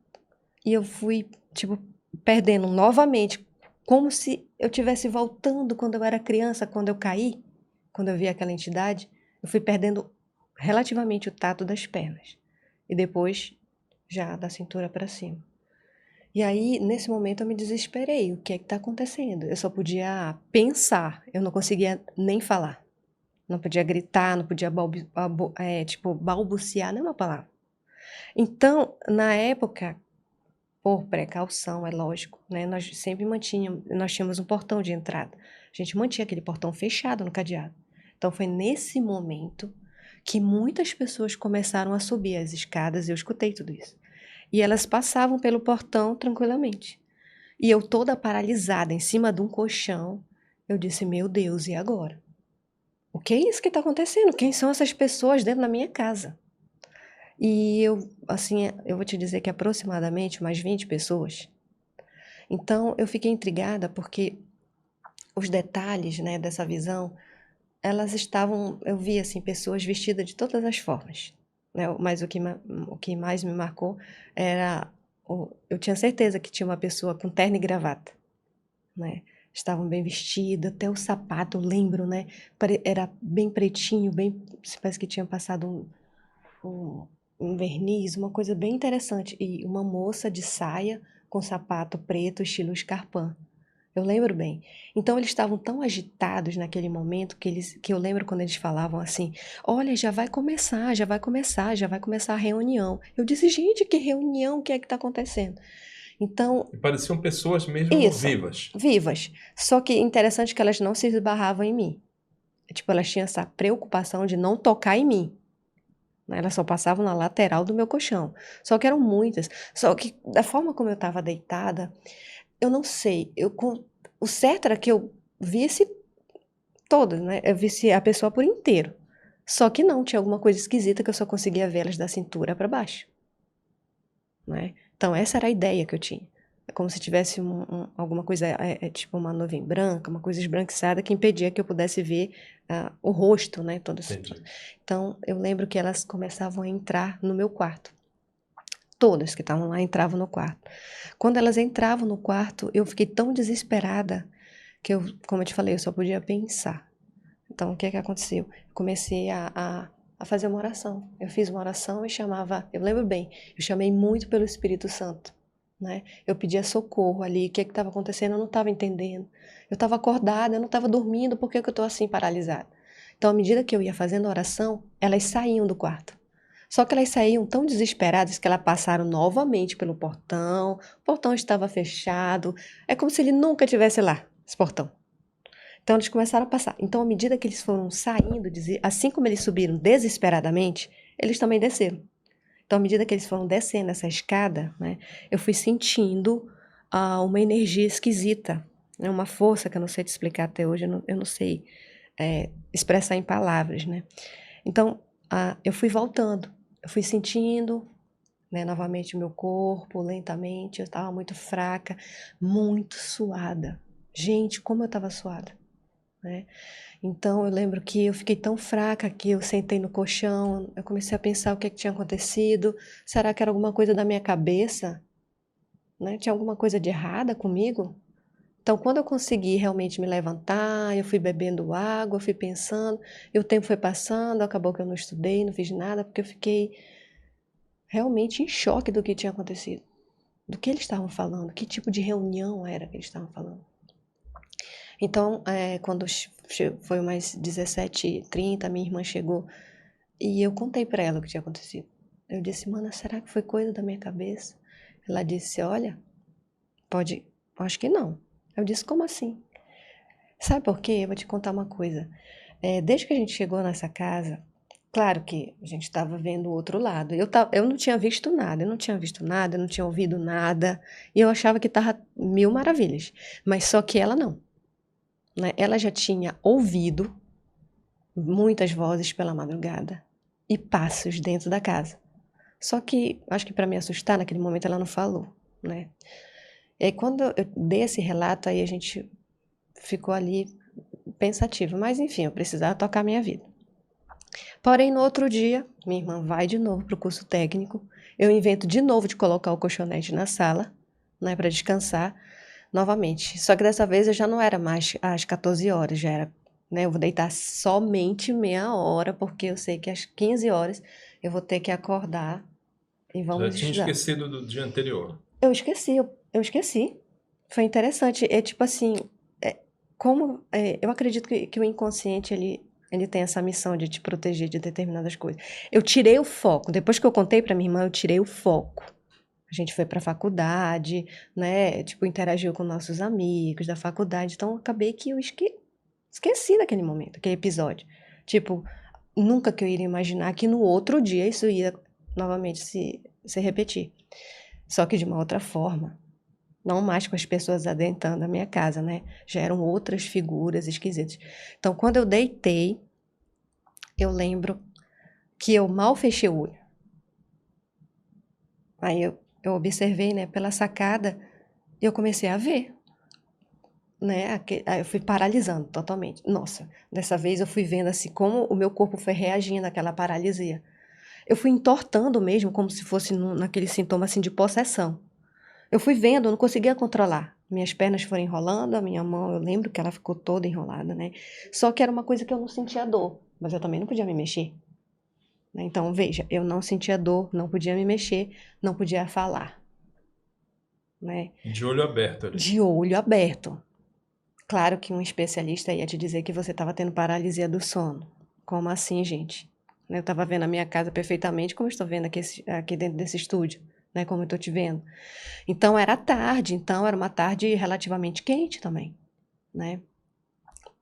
e eu fui, tipo, perdendo novamente, como se eu estivesse voltando quando eu era criança, quando eu caí, quando eu vi aquela entidade, eu fui perdendo relativamente o tato das pernas, e depois já da cintura para cima. E aí, nesse momento, eu me desesperei. O que é que está acontecendo? Eu só podia pensar, eu não conseguia nem falar. Não podia gritar, não podia balbuciar nenhuma palavra. Então, na época, por precaução, é lógico, né? Nós tínhamos um portão de entrada. A gente mantinha aquele portão fechado no cadeado. Então, foi nesse momento que muitas pessoas começaram a subir as escadas e eu escutei tudo isso. E elas passavam pelo portão tranquilamente. E eu toda paralisada em cima de um colchão, eu disse: meu Deus, e agora? O que é isso que está acontecendo? Quem são essas pessoas dentro da minha casa? E eu vou te dizer que aproximadamente umas 20 pessoas. Então, eu fiquei intrigada porque os detalhes, né, dessa visão, eu vi assim, pessoas vestidas de todas as formas, né? Mas o que mais me marcou era, eu tinha certeza que tinha uma pessoa com terno e gravata, né? Estavam bem vestidas, até o sapato, eu lembro, né? Era bem pretinho, parece que tinha passado um, um verniz, uma coisa bem interessante. E uma moça de saia com sapato preto, estilo escarpão. Eu lembro bem. Então eles estavam tão agitados naquele momento que eu lembro quando eles falavam assim: olha, já vai começar, já vai começar, já vai começar a reunião. Eu disse: gente, que reunião? O que é que está acontecendo? Então, E pareciam pessoas mesmo isso, vivas. vivas. Só que interessante que elas não se esbarravam em mim. Tipo, elas tinham essa preocupação de não tocar em mim, né? Elas só passavam na lateral do meu colchão. Só que eram muitas. Só que da forma como eu estava deitada, eu não sei. O certo era que eu visse todas, né? Eu visse a pessoa por inteiro. Só que não, tinha alguma coisa esquisita que eu só conseguia ver elas da cintura para baixo, né? Então essa era a ideia que eu tinha. É como se tivesse alguma coisa, tipo uma nuvem branca, uma coisa esbranquiçada que impedia que eu pudesse ver o rosto, né? Entendi. Então eu lembro que elas começavam a entrar no meu quarto. Todas que estavam lá entravam no quarto. Quando elas entravam no quarto, eu fiquei tão desesperada que como eu te falei, eu só podia pensar. Então, o que é que aconteceu? Eu comecei a fazer uma oração. Eu fiz uma oração e chamava, eu lembro bem, eu chamei muito pelo Espírito Santo, né? Eu pedia socorro ali, o que é que estava acontecendo? Eu não estava entendendo. Eu estava acordada, eu não estava dormindo, por que que eu estou assim paralisada? Então, à medida que eu ia fazendo a oração, elas saíam do quarto. Só que elas saíam tão desesperadas que elas passaram novamente pelo portão, o portão estava fechado, é como se ele nunca tivesse lá, esse portão. Então eles começaram a passar. Então, à medida que eles foram saindo, assim como eles subiram desesperadamente, eles também desceram. Então, à medida que eles foram descendo essa escada, né, eu fui sentindo uma energia esquisita, né, uma força que eu não sei te explicar até hoje, eu não sei expressar em palavras, né? Então, eu fui voltando, eu fui sentindo, né, novamente o meu corpo, lentamente, eu estava muito fraca, muito suada. Gente, como eu estava suada, né? Então eu lembro que eu fiquei tão fraca que eu sentei no colchão, eu comecei a pensar o que é que tinha acontecido. Será que era alguma coisa da minha cabeça, né? Tinha alguma coisa de errada comigo? Então, quando eu consegui realmente me levantar, eu fui bebendo água, fui pensando, e o tempo foi passando, acabou que eu não estudei, não fiz nada, porque eu fiquei realmente em choque do que tinha acontecido, do que eles estavam falando, que tipo de reunião era que eles estavam falando. Então, quando foi umas 17h30, minha irmã chegou e eu contei para ela o que tinha acontecido. Eu disse, mana, será que foi coisa da minha cabeça? Ela disse, olha, pode, acho que não. Eu disse, como assim? Sabe por quê? Eu vou te contar uma coisa. Desde que a gente chegou nessa casa, claro que a gente estava vendo o outro lado. Eu não tinha visto nada, eu não tinha ouvido nada, e eu achava que estava mil maravilhas. Mas só que ela não, né? Ela já tinha ouvido muitas vozes pela madrugada e passos dentro da casa. Só que, acho que para me assustar, naquele momento ela não falou, né? E aí, quando eu dei esse relato, aí a gente ficou ali pensativo. Mas, enfim, eu precisava tocar a minha vida. Porém, no outro dia, minha irmã vai de novo para o curso técnico. Eu invento de novo de colocar o colchonete na sala, né, para descansar novamente. Só que dessa vez eu já não era mais às 14 horas, já era, né, eu vou deitar somente meia hora, porque eu sei que às 15 horas eu vou ter que acordar e Já vamos tinha estudar. esquecido do dia anterior. Eu esqueci. Foi interessante. É tipo assim, eu acredito que o inconsciente ele tem essa missão de te proteger de determinadas coisas. Eu tirei o foco. Depois que eu contei para minha irmã, eu tirei o foco. A gente foi para a faculdade, né? Tipo, interagiu com nossos amigos da faculdade. Então, acabei que eu esqueci daquele momento, aquele episódio. Tipo, nunca que eu iria imaginar que no outro dia isso ia novamente se repetir. Só que de uma outra forma. Não mais com as pessoas adentrando a minha casa, né? Já eram outras figuras esquisitas. Então, quando eu deitei, eu lembro que eu mal fechei o olho. Aí eu observei, né, pela sacada, e eu comecei a ver, né? Aí eu fui paralisando totalmente. Nossa, dessa vez eu fui vendo assim como o meu corpo foi reagindo àquela paralisia. Eu fui entortando mesmo, como se fosse naquele sintoma assim de possessão. Eu fui vendo, eu não conseguia controlar. Minhas pernas foram enrolando, a minha mão, eu lembro que ela ficou toda enrolada, né? Só que era uma coisa que eu não sentia dor, mas eu também não podia me mexer, né? Então, veja, eu não sentia dor, não podia me mexer, não podia falar, né? De olho aberto ali. De olho aberto. Claro que um especialista ia te dizer que você estava tendo paralisia do sono. Como assim, gente? Eu estava vendo a minha casa perfeitamente, como eu estou vendo aqui dentro desse estúdio, né? Como eu estou te vendo. Então era tarde, então era uma tarde relativamente quente também, né?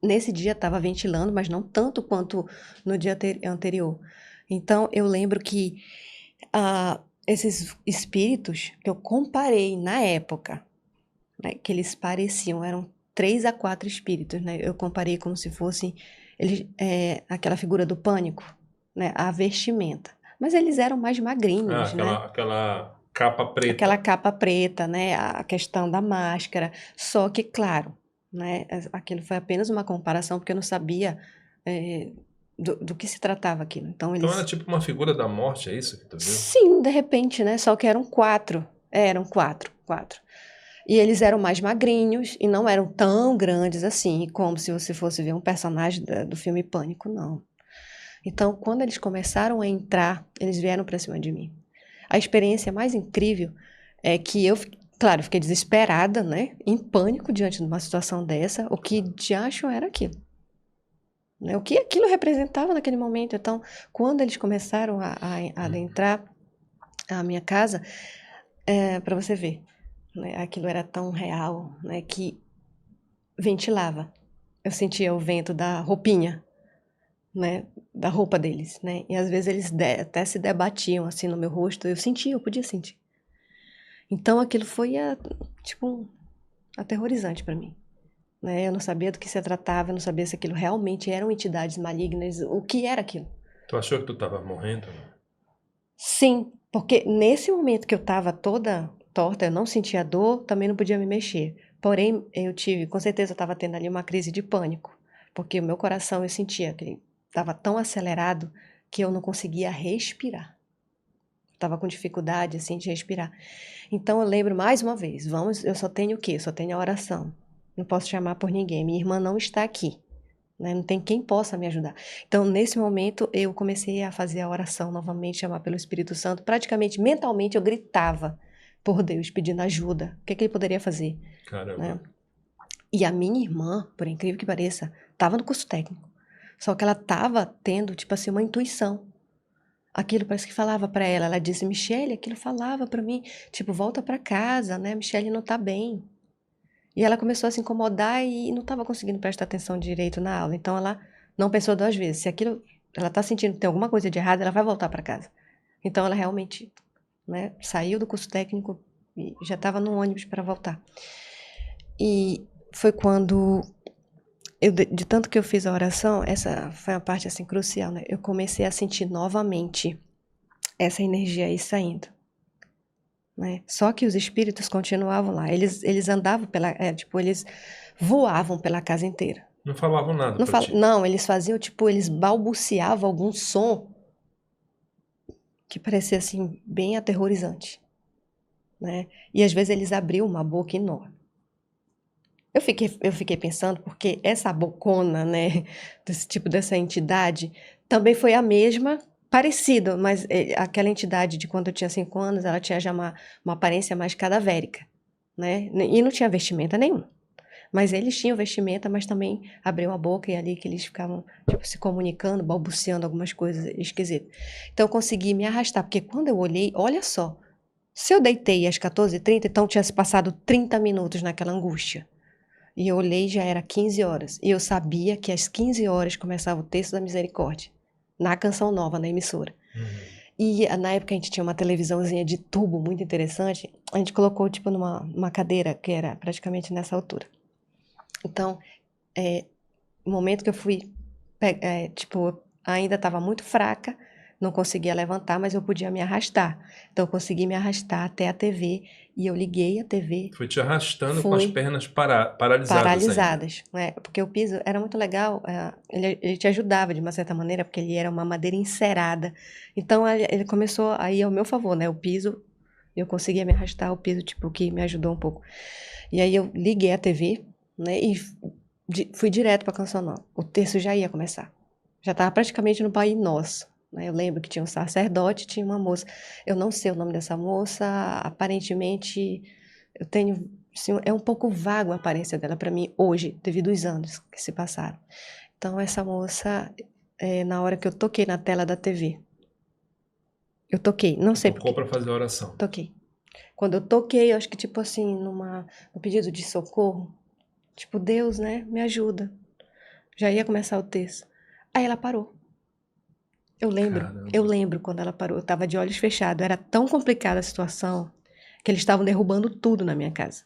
Nesse dia estava ventilando, mas não tanto quanto no dia anterior. Então eu lembro que esses espíritos que eu comparei na época, né, que eles pareciam, eram 3 a 4 espíritos, né? Eu comparei como se fossem aquela figura do pânico, né? A vestimenta. Mas eles eram mais Ah, magrinhos, né? aquela capa Aquela preta. capa preta, né? A questão da máscara. Só que, claro, né? Aquilo foi apenas uma comparação, porque eu não sabia é, do que se tratava aquilo. Então, Então era eles. tipo uma figura da morte, é isso que tu viu? Sim, de repente, né? Só que eram 4. Eram quatro. E eles eram mais magrinhos e não eram tão grandes assim, como se você fosse ver um personagem do filme Pânico, não. Então, quando eles começaram a entrar, eles vieram para cima de mim. A experiência mais incrível é que claro, fiquei desesperada, né? Em pânico diante de uma situação dessa. O que de acho era aquilo, né? O que aquilo representava naquele momento. Então, quando eles começaram a adentrar a minha casa, para você ver, né? Aquilo era tão real, né? Que ventilava. Eu sentia o vento da roupinha, né? Da roupa deles, né? E às vezes eles até se debatiam assim no meu rosto. Eu sentia, eu podia sentir. Então aquilo foi, tipo, aterrorizante para mim, né? Eu não sabia do que se tratava, eu não sabia se aquilo realmente eram entidades malignas, o que era aquilo. Tu achou que tu tava morrendo? Não? Sim, porque nesse momento que eu estava toda torta, eu não sentia dor, também não podia me mexer. Porém, com certeza eu estava tendo ali uma crise de pânico, porque o meu coração eu sentia que ele estava tão acelerado que eu não conseguia respirar. Estava com dificuldade assim de respirar. Então eu lembro mais uma vez, eu só tenho o quê? Eu só tenho a oração. não posso chamar por ninguém. Minha irmã não está aqui, né? Não tem quem possa me ajudar. Então, nesse momento, eu comecei a fazer a oração novamente, chamar pelo Espírito Santo. Praticamente, mentalmente, eu gritava por Deus, pedindo ajuda. O que ele poderia fazer, né? Caramba. E a minha irmã, por incrível que pareça, estava no curso técnico. Só que ela estava tendo, tipo assim, uma intuição. Aquilo parece que falava para ela. Ela disse, Michele, aquilo falava para mim, tipo, volta para casa, né? Michele não tá bem. E ela começou a se incomodar e não estava conseguindo prestar atenção direito na aula. Então ela não pensou duas vezes. Se aquilo, ela está sentindo que tem alguma coisa de errado, ela vai voltar para casa. Então ela realmente, né, saiu do curso técnico e já estava no ônibus para voltar. E foi quando de tanto que eu fiz a oração, essa foi a parte assim crucial, né? Eu comecei a sentir novamente essa energia aí saindo, né? Só que os espíritos continuavam lá. Eles andavam tipo, eles voavam pela casa inteira. Não falavam nada pra ti. Não, eles faziam, tipo, eles balbuciavam algum som que parecia, assim, bem aterrorizante, né? E às vezes eles abriam uma boca enorme. Eu fiquei pensando, porque essa bocona, né, desse tipo, dessa entidade, também foi a mesma, parecida, mas aquela entidade de quando eu tinha 5 anos, ela tinha já uma aparência mais cadavérica, né? E não tinha vestimenta nenhuma. Mas eles tinham vestimenta, mas também abriam a boca e ali que eles ficavam, tipo, se comunicando, balbuciando algumas coisas esquisitas. Então eu consegui me arrastar, porque quando eu olhei, olha só, se eu deitei às 14h30, então tinha se passado 30 minutos naquela angústia. E eu olhei e já era 15 horas. E eu sabia que às 15 horas começava o Terço da Misericórdia, na Canção Nova, na emissora. E na época a gente tinha uma televisãozinha de tubo muito interessante, a gente colocou, tipo, numa cadeira que era praticamente nessa altura. Então, o momento que eu fui, tipo, ainda estava muito fraca, não conseguia levantar, mas eu podia me arrastar. Então, eu consegui me arrastar até a TV e eu liguei a TV. Foi te arrastando com as Fui pernas paralisadas ainda. paralisadas, né? Porque o piso era muito legal, ele te ajudava de uma certa maneira, porque ele era uma madeira encerada. Então, ele começou a ir ao meu favor, né? O piso, eu conseguia me arrastar, o piso, tipo, que me ajudou um pouco. E aí eu liguei a TV, né? E fui direto para a Canção Nova. O terço já ia começar. Já estava praticamente no Pai Nosso, né? Eu lembro que tinha um sacerdote, tinha uma moça. Eu não sei o nome dessa moça, aparentemente eu tenho, assim, é um pouco vago a aparência dela para mim hoje, devido aos anos que se passaram. Então essa moça, na hora que eu toquei na tela da TV, eu toquei, não sei Tocou porquê, pra fazer a oração. toquei. Quando eu toquei, eu acho que tipo assim, no pedido de socorro, tipo, Deus, né, me ajuda. Já ia começar o texto. Aí ela parou. Eu Caramba. lembro quando ela parou. Eu tava de olhos fechados. Era tão complicada a situação que eles estavam derrubando tudo na minha casa.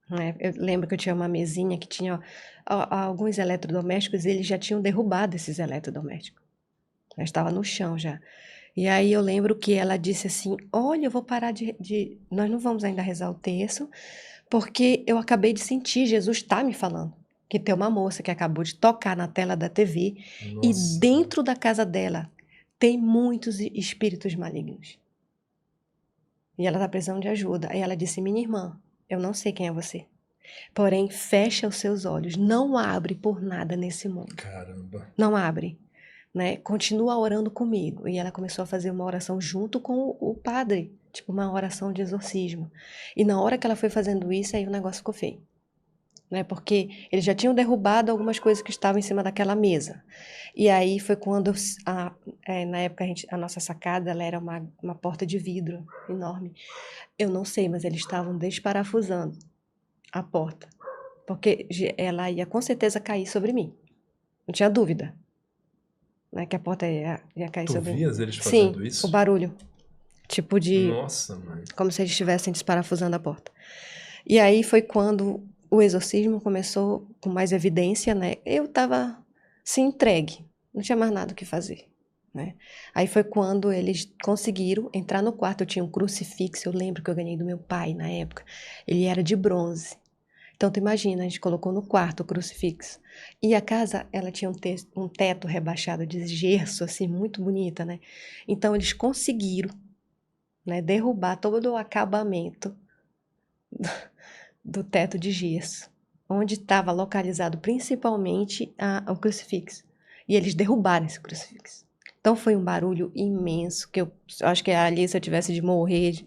Né? Eu lembro que eu tinha uma mesinha que tinha alguns eletrodomésticos e eles já tinham derrubado esses eletrodomésticos. Já estava no chão já. E aí eu lembro que ela disse assim, olha, eu vou parar nós não vamos ainda rezar o terço, porque eu acabei de sentir, Jesus está me falando, que tem uma moça que acabou de tocar na tela da TV e Nossa. dentro da casa dela tem muitos espíritos malignos. E ela está precisando de ajuda. Aí ela disse, minha irmã, eu não sei quem é você, porém fecha os seus olhos, não abre por nada nesse mundo. Caramba. Não abre. Né? Continua orando comigo. E ela começou a fazer uma oração junto com o padre, tipo uma oração de exorcismo. E na hora que ela foi fazendo isso, aí o negócio ficou feio. Né? Porque eles já tinham derrubado algumas coisas que estavam em cima daquela mesa. E aí foi quando, na época, a nossa sacada ela era uma porta de vidro enorme. Eu não sei, mas eles estavam desparafusando a porta. Porque ela ia com certeza cair sobre mim. Não tinha dúvida. Né, que a porta ia cair Tu sobre mim. vias eles Sim, fazendo o isso? barulho. Tipo de... Nossa, mãe. Como se eles estivessem desparafusando a porta. E aí foi quando o exorcismo começou com mais evidência, né? Eu tava se entregue. Não tinha mais nada o que fazer, né? Aí foi quando eles conseguiram entrar no quarto. Eu tinha um crucifixo, eu lembro que eu ganhei do meu pai na época. Ele era de bronze. Então, tu imagina, a gente colocou no quarto o crucifixo. E a casa, ela tinha um teto rebaixado de gesso, assim, muito bonita, né? Então, eles conseguiram, né, derrubar todo o acabamento do teto de gesso. onde estava localizado principalmente o crucifixo. E eles derrubaram esse crucifixo. Então foi um barulho imenso, que eu acho que ali, se eu tivesse de morrer, de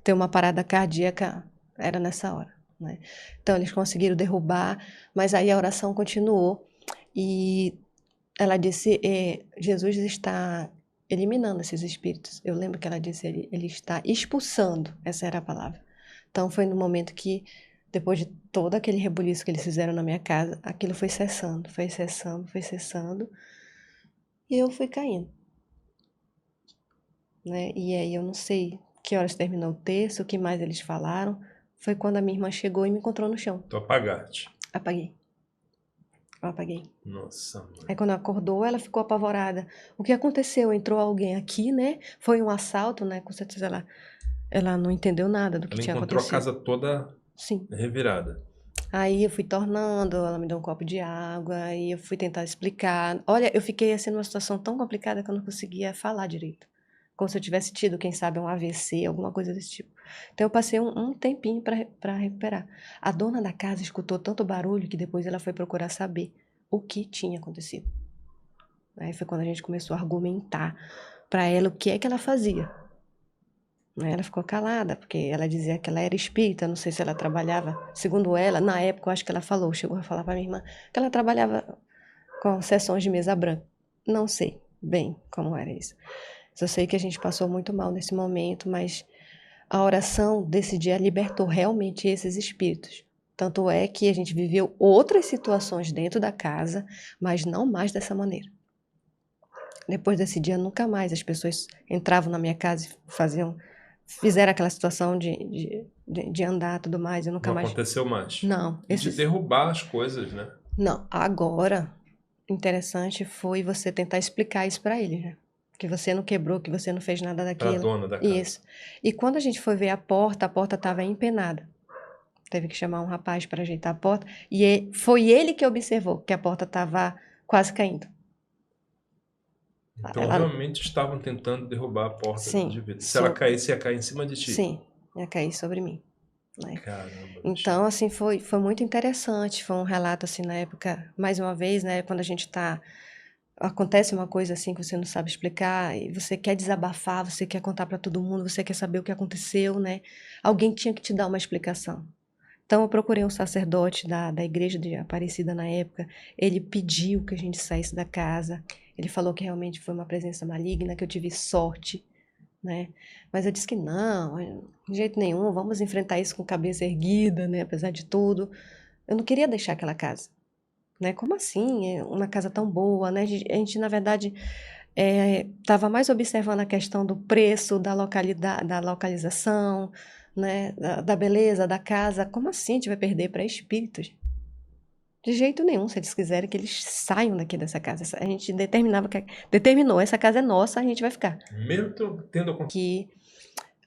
ter uma parada cardíaca, era nessa hora, né? Então eles conseguiram derrubar, mas aí a oração continuou e ela disse, Jesus está eliminando esses espíritos. Eu lembro que ela disse, ele está expulsando, essa era a palavra. Então foi no momento que, depois de todo aquele rebuliço que eles fizeram na minha casa, aquilo foi cessando, foi cessando, foi cessando, e eu fui caindo, né? E aí eu não sei que horas terminou o texto, o que mais eles falaram. Foi quando a minha irmã chegou e me encontrou no chão. Tu apagaste. Apaguei. Eu apaguei. Nossa, mãe. Aí quando acordou, ela ficou apavorada. O que aconteceu? Entrou alguém aqui, né? Foi um assalto, né? Com certeza ela não entendeu nada do que Ela tinha encontrou a acontecido. casa toda Sim. revirada. Aí eu fui tornando, ela me deu um copo de água, aí eu fui tentar explicar. Olha, eu fiquei assim numa situação tão complicada que eu não conseguia falar direito. Como se eu tivesse tido, quem sabe, um AVC, alguma coisa desse tipo. Então eu passei um tempinho para recuperar. A dona da casa escutou tanto barulho que depois ela foi procurar saber o que tinha acontecido. Aí foi quando a gente começou a argumentar para ela o que é que ela fazia. Ela ficou calada, porque ela dizia que ela era espírita, não sei se ela trabalhava, segundo ela, na época eu acho que ela falou, chegou a falar para minha irmã, que ela trabalhava com sessões de mesa branca. Não sei bem como era isso. Só sei que a gente passou muito mal nesse momento, mas a oração desse dia libertou realmente esses espíritos. Tanto é que a gente viveu outras situações dentro da casa, mas não mais dessa maneira. Depois desse dia, nunca mais as pessoas entravam na minha casa e fizeram aquela situação de andar e tudo mais. Eu nunca Não mais. aconteceu mais. Não. E de derrubar as coisas, né? Não. Agora, interessante foi você tentar explicar isso para ele, né? Que você não quebrou, que você não fez nada Pra daquilo. dona da casa. Isso. E quando a gente foi ver a porta estava empenada. Teve que chamar um rapaz para ajeitar a porta. E foi ele que observou que a porta estava quase caindo. Então realmente estavam tentando derrubar a porta Sim, de vidro. Se ela caísse, ia cair em cima de ti. Sim, ia cair sobre mim, né? Caramba. Então, assim, foi muito interessante. Foi um relato, assim, na época, mais uma vez, né? Quando a gente acontece uma coisa assim que você não sabe explicar e você quer desabafar, você quer contar para todo mundo, você quer saber o que aconteceu, né? Alguém tinha que te dar uma explicação. Então, eu procurei um sacerdote da igreja de Aparecida na época. Ele pediu que a gente saísse da casa. Ele falou que realmente foi uma presença maligna, que eu tive sorte, né? Mas eu disse que não, de jeito nenhum, vamos enfrentar isso com cabeça erguida, né? Apesar de tudo. Eu não queria deixar aquela casa, né? Como assim? É uma casa tão boa, né? A gente na verdade, estava mais observando a questão do preço, da localização, né? Da beleza da casa. Como assim a gente vai perder para espíritos? De jeito nenhum, se eles quiserem que eles saiam daqui dessa casa. A gente determinou, essa casa é nossa, a gente vai ficar. Mesmo tendo acontecido. Que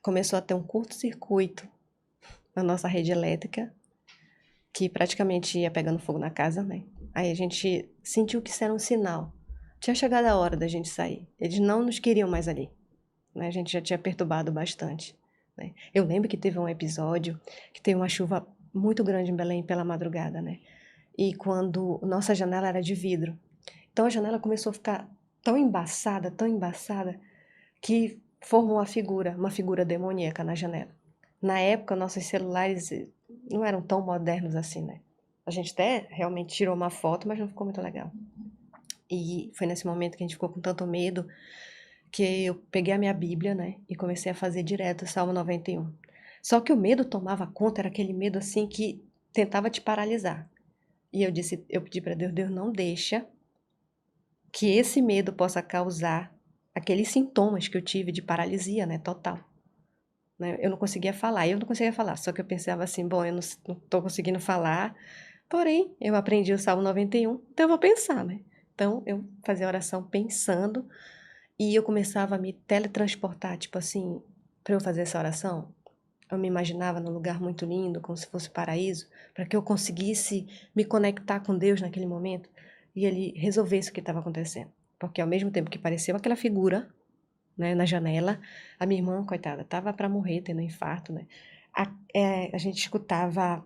começou a ter um curto-circuito na nossa rede elétrica, que praticamente ia pegando fogo na casa, né? Aí a gente sentiu que isso era um sinal. Tinha chegado a hora da gente sair. Eles não nos queriam mais ali, né? A gente já tinha perturbado bastante, né? Eu lembro que teve um episódio que teve uma chuva muito grande em Belém pela madrugada, né? E quando nossa janela era de vidro. Então a janela começou a ficar tão embaçada, que formou uma figura demoníaca na janela. Na época, nossos celulares não eram tão modernos assim, né? A gente até realmente tirou uma foto, mas não ficou muito legal. E foi nesse momento que a gente ficou com tanto medo que eu peguei a minha Bíblia, né? E comecei a fazer direto o Salmo 91. Só que o medo tomava conta, era aquele medo assim que tentava te paralisar. E eu pedi para Deus, Deus não deixa que esse medo possa causar aqueles sintomas que eu tive de paralisia, né, total. Né? Eu não conseguia falar, só que eu pensava assim, bom, eu não estou conseguindo falar, porém, eu aprendi o Salmo 91, então eu vou pensar, né? Então, eu fazia a oração pensando e eu começava a me teletransportar, tipo assim, para eu fazer essa oração, eu me imaginava num lugar muito lindo, como se fosse paraíso, para que eu conseguisse me conectar com Deus naquele momento e Ele resolvesse o que estava acontecendo. Porque ao mesmo tempo que pareceu aquela figura, né, na janela, a minha irmã, coitada, estava para morrer, tendo um infarto, né? A gente escutava.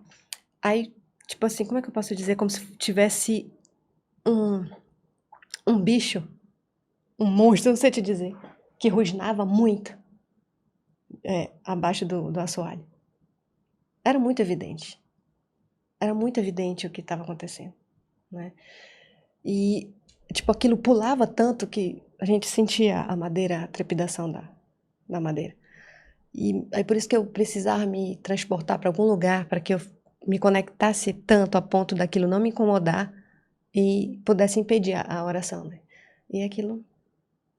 Aí tipo assim, como é que eu posso dizer? Como se tivesse um, um bicho, um monstro, não sei te dizer, que rosnava muito abaixo do assoalho. Era muito evidente. Era muito evidente o que estava acontecendo, né? E, tipo, aquilo pulava tanto que a gente sentia a madeira, a trepidação da madeira. E aí por isso que eu precisava me transportar para algum lugar para que eu me conectasse tanto a ponto daquilo não me incomodar e pudesse impedir a oração, né? E aquilo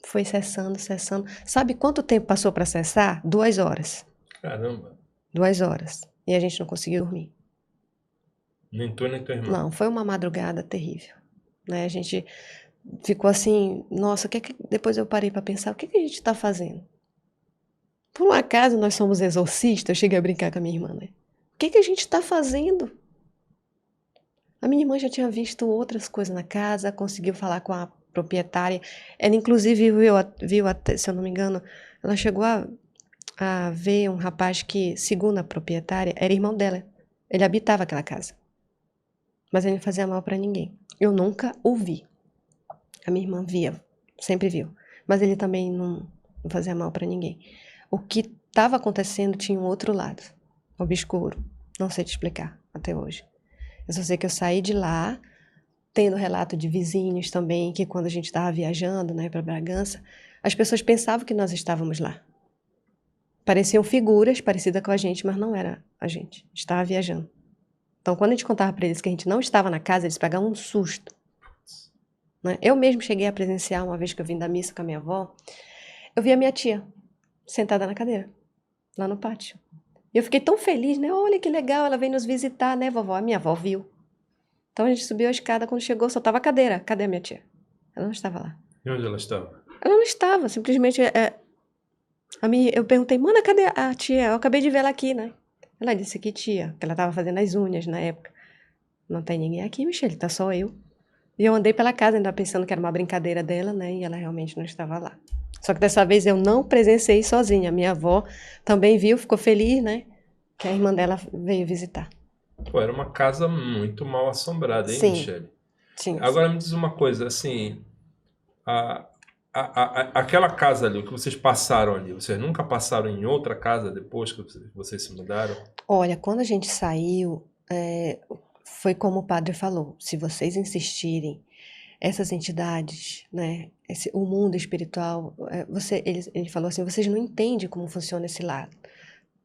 foi cessando, cessando. Sabe quanto tempo passou para cessar? 2 horas. Caramba. 2 horas. E a gente não conseguiu dormir. Nem tu, nem tua irmã. Não, foi uma madrugada terrível, né? A gente ficou assim, nossa, depois eu parei para pensar, o que a gente está fazendo? Por um acaso nós somos exorcistas? Eu cheguei a brincar com a minha irmã, né? O que a gente está fazendo? A minha irmã já tinha visto outras coisas na casa, conseguiu falar com a proprietária. Ela, inclusive, viu até, se eu não me engano, ela chegou a ver um rapaz que, segundo a proprietária, era irmão dela. Ele habitava aquela casa. Mas ele não fazia mal para ninguém. Eu nunca o vi. A minha irmã via, sempre viu. Mas ele também não fazia mal para ninguém. O que estava acontecendo tinha um outro lado, obscuro. Não sei te explicar até hoje. Eu só sei que eu saí de lá, tendo relato de vizinhos também, que quando a gente estava viajando, né, para Bragança, as pessoas pensavam que nós estávamos lá. Pareciam figuras parecidas com a gente, mas não era a gente. Estava viajando. Então, quando a gente contava para eles que a gente não estava na casa, eles pegavam um susto, né? Eu mesmo cheguei a presenciar, uma vez que eu vim da missa com a minha avó, eu vi a minha tia sentada na cadeira, lá no pátio. E eu fiquei tão feliz, né? Olha que legal, ela vem nos visitar, né, vovó? A minha avó viu. Então a gente subiu a escada, quando chegou só tava a cadeira. Cadê a minha tia? Ela não estava lá. E onde ela estava? Ela não estava, simplesmente eu perguntei, mana, cadê a tia? Eu acabei de ver ela aqui, né? Ela disse que tia, que ela estava fazendo as unhas na época. Não tem ninguém aqui, Michele, tá só eu. E eu andei pela casa ainda pensando que era uma brincadeira dela, né? E ela realmente não estava lá. Só que dessa vez eu não presenciei sozinha. Minha avó também viu, ficou feliz, né? Que a irmã dela veio visitar. Pô, era uma casa muito mal assombrada, hein, Sim, Michele? sim, Agora sim. me diz uma coisa, assim, aquela casa ali, o que vocês passaram ali, vocês nunca passaram em outra casa depois que vocês se mudaram? Olha, quando a gente saiu, foi como o padre falou: se vocês insistirem, essas entidades, né, o mundo espiritual, ele falou assim: vocês não entendem como funciona esse lado,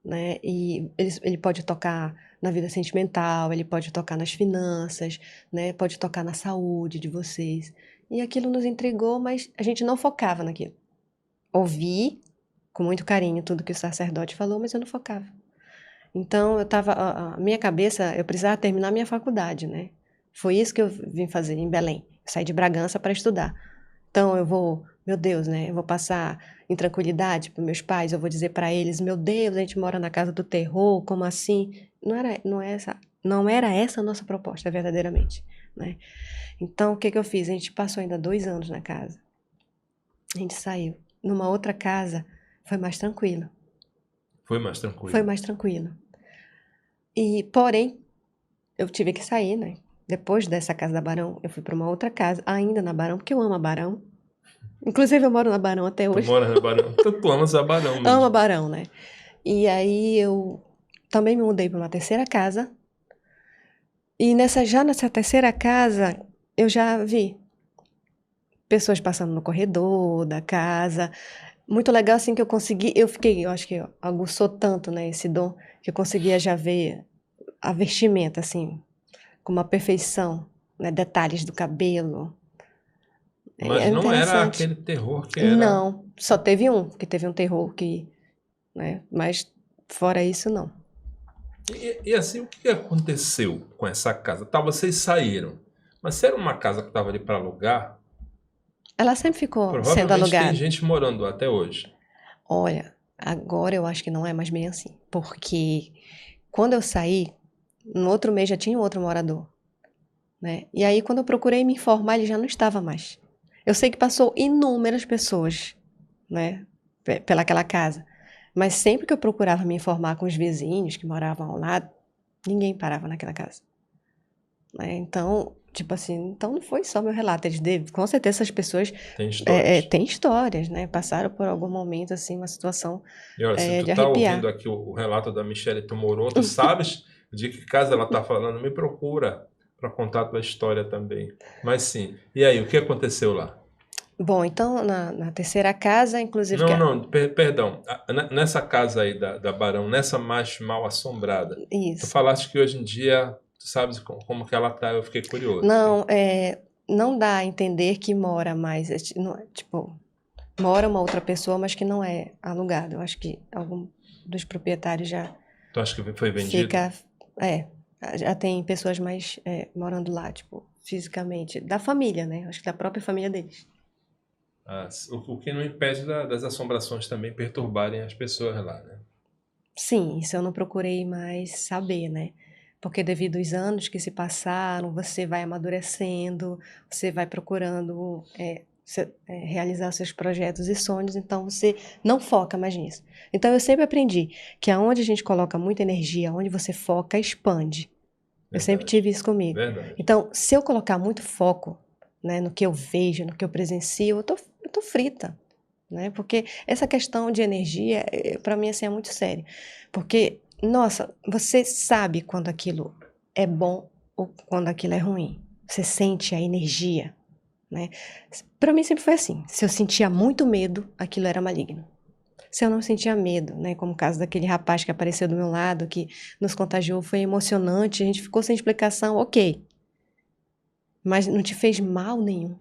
né? E ele pode tocar na vida sentimental, ele pode tocar nas finanças, né? Pode tocar na saúde de vocês. E aquilo nos intrigou, mas a gente não focava naquilo. Ouvi com muito carinho tudo que o sacerdote falou, mas eu não focava. Então, a minha cabeça, eu precisava terminar minha faculdade, né? Foi isso que eu vim fazer em Belém. Eu saí de Bragança para estudar. Então, meu Deus, né? Eu vou passar intranquilidade para meus pais, eu vou dizer para eles, meu Deus, a gente mora na casa do terror, como assim? Não era essa a nossa proposta, verdadeiramente, né? Então, o que eu fiz? A gente passou ainda 2 anos na casa. A gente saiu. Numa outra casa, foi mais tranquilo. Foi mais Foi tranquilo. mais tranquilo. E, porém, eu tive que sair, né? Depois dessa casa da Barão, eu fui para uma outra casa, ainda na Barão, porque eu amo a Barão. Inclusive, eu moro na Barão até Tu hoje. mora na Barão, então tu amas a Barão Amo a mesmo. Barão, né? E aí eu também me mudei para uma terceira casa. E já nessa terceira casa, eu já vi pessoas passando no corredor da casa. Muito legal, assim, que eu acho que aguçou tanto, né, esse dom, que eu conseguia já ver a vestimenta, assim, com uma perfeição, né, detalhes do cabelo. Mas É não era interessante. aquele terror que era. Não, só teve que teve um terror que, né, mas fora isso, não. E assim, o que aconteceu com essa casa? Tá, vocês saíram, mas se era uma casa que estava ali para alugar, Ela sempre ficou sendo provavelmente tem alugada. gente morando até hoje. Olha, agora eu acho que não é mais bem assim, porque quando eu saí, no outro mês já tinha um outro morador, né? E aí quando eu procurei me informar, ele já não estava mais. Eu sei que passou inúmeras pessoas, né, pelaquela casa, mas sempre que eu procurava me informar com os vizinhos que moravam ao lado, ninguém parava naquela casa. né? Então, tipo assim, então não foi só meu relato. Com certeza essas pessoas Tem histórias. têm histórias, né? Passaram por algum momento, assim, uma situação E olha, se tu de tá ouvindo arrepiar. aqui o relato da Michelle, tu morou, tu sabes de que casa ela tá falando, me procura para contar a tua história também. Mas sim, e aí, o que aconteceu lá? Bom, então, na terceira casa, inclusive, Não, não, perdão. Nessa casa aí da Barão, nessa mais mal assombrada, tu isso. falaste que hoje em dia, tu sabes como que ela tá, eu fiquei curioso. Não, não dá a entender que mora mais, tipo, mora uma outra pessoa, mas que não é alugado. Eu acho que algum dos proprietários já Tu acha que foi vendido? fica, é, já tem pessoas mais morando lá, tipo, fisicamente, da família, né? Acho que da própria família deles. O que não impede das assombrações também perturbarem as pessoas lá, né? Sim, isso eu não procurei mais saber, né? Porque devido aos anos que se passaram, você vai amadurecendo, você vai procurando realizar seus projetos e sonhos, então você não foca mais nisso. Então eu sempre aprendi que aonde a gente coloca muita energia, onde você foca, expande. Eu sempre Verdade, tive isso comigo. verdade. Então, se eu colocar muito foco, né, no que eu vejo, no que eu presencio, eu tô frita, né? Porque essa questão de energia, para mim, assim, é muito sério. Porque, nossa, você sabe quando aquilo é bom ou quando aquilo é ruim. Você sente a energia, né? Para mim sempre foi assim. Se eu sentia muito medo, aquilo era maligno. Se eu não sentia medo, né? Como o caso daquele rapaz que apareceu do meu lado, que nos contagiou, foi emocionante, a gente ficou sem explicação, ok. Mas não te fez mal nenhum.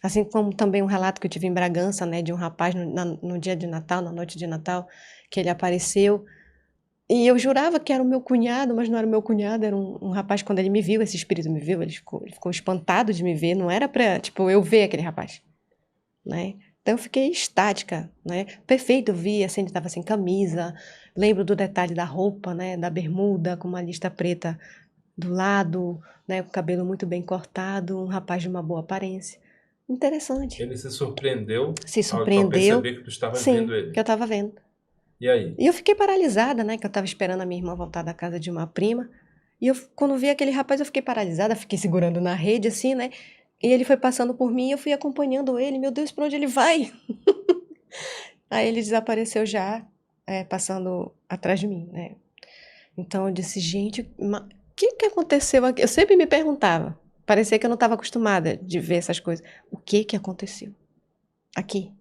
Assim como também um relato que eu tive em Bragança, né, de um rapaz no dia de Natal, na noite de Natal, que ele apareceu. E eu jurava que era o meu cunhado, mas não era o meu cunhado, era um rapaz, quando ele me viu, esse espírito me viu, ele ficou espantado de me ver, não era pra, tipo, eu ver aquele rapaz, né? Então eu fiquei estática, né? Perfeito, eu vi, assim, ele estava sem camisa, lembro do detalhe da roupa, né, da bermuda, com uma lista preta do lado, né, com o cabelo muito bem cortado, um rapaz de uma boa aparência. Interessante. Ele se surpreendeu Se ao surpreendeu, perceber que tu estava vendo sim, que ele. eu estava vendo. E aí? E eu fiquei paralisada, né, que eu estava esperando a minha irmã voltar da casa de uma prima. E eu, quando vi aquele rapaz, eu fiquei paralisada, fiquei segurando na rede, assim, né? E ele foi passando por mim e eu fui acompanhando ele. Meu Deus, para onde ele vai? Aí ele desapareceu já, passando atrás de mim, né? Então eu disse, gente, o que aconteceu aqui? Eu sempre me perguntava. Parecia que eu não estava acostumada de ver essas coisas. O que aconteceu aqui?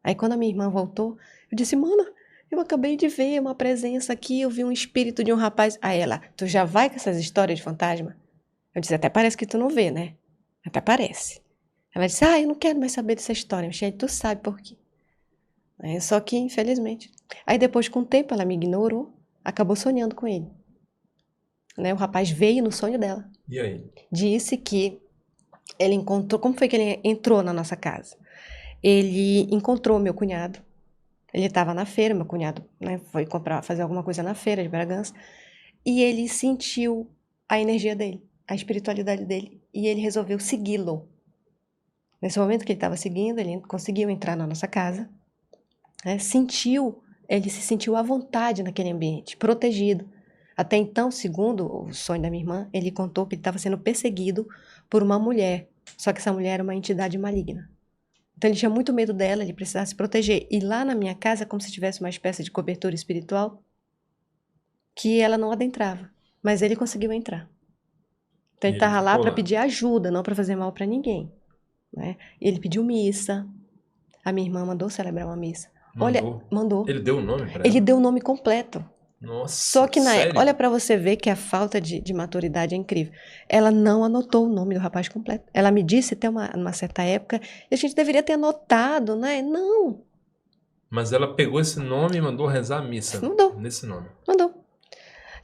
Aí quando a minha irmã voltou, eu disse, mana, eu acabei de ver uma presença aqui, eu vi um espírito de um rapaz. Aí ela, tu já vai com essas histórias de fantasma? Eu disse, até parece que tu não vê, né? Até parece. Ela disse, eu não quero mais saber dessa história. Michelle, tu sabe por quê. Só que, infelizmente. Aí depois, com o tempo, ela me ignorou, acabou sonhando com ele. Né? O rapaz veio no sonho dela. E aí? Disse que ele encontrou. Como foi que ele entrou na nossa casa? Ele encontrou meu cunhado. Ele estava na feira, meu cunhado, né, foi fazer alguma coisa na feira de Bragança. E ele sentiu a energia dele, a espiritualidade dele. E ele resolveu segui-lo. Nesse momento que ele estava seguindo, ele conseguiu entrar na nossa casa. Né, ele se sentiu à vontade naquele ambiente, protegido. Até então, segundo o sonho da minha irmã, ele contou que ele estava sendo perseguido por uma mulher. Só que essa mulher era uma entidade maligna. Então ele tinha muito medo dela, ele precisava se proteger. E lá na minha casa, como se tivesse uma espécie de cobertura espiritual, que ela não adentrava. Mas ele conseguiu entrar. Então E ele ele estava lá ficou para lá. pedir ajuda, não para fazer mal para ninguém. Né? Ele pediu missa. A minha irmã mandou celebrar uma missa. Olha, Mandou. mandou. Ele deu o nome para Ele ela? deu o nome completo. Só Nossa, que olha sério? para você ver que a falta de maturidade é incrível. Ela não anotou o nome do rapaz completo. Ela me disse até uma certa época, e a gente deveria ter anotado, né? Não, Mas ela pegou esse nome e mandou rezar a missa mandou, nesse nome. mandou.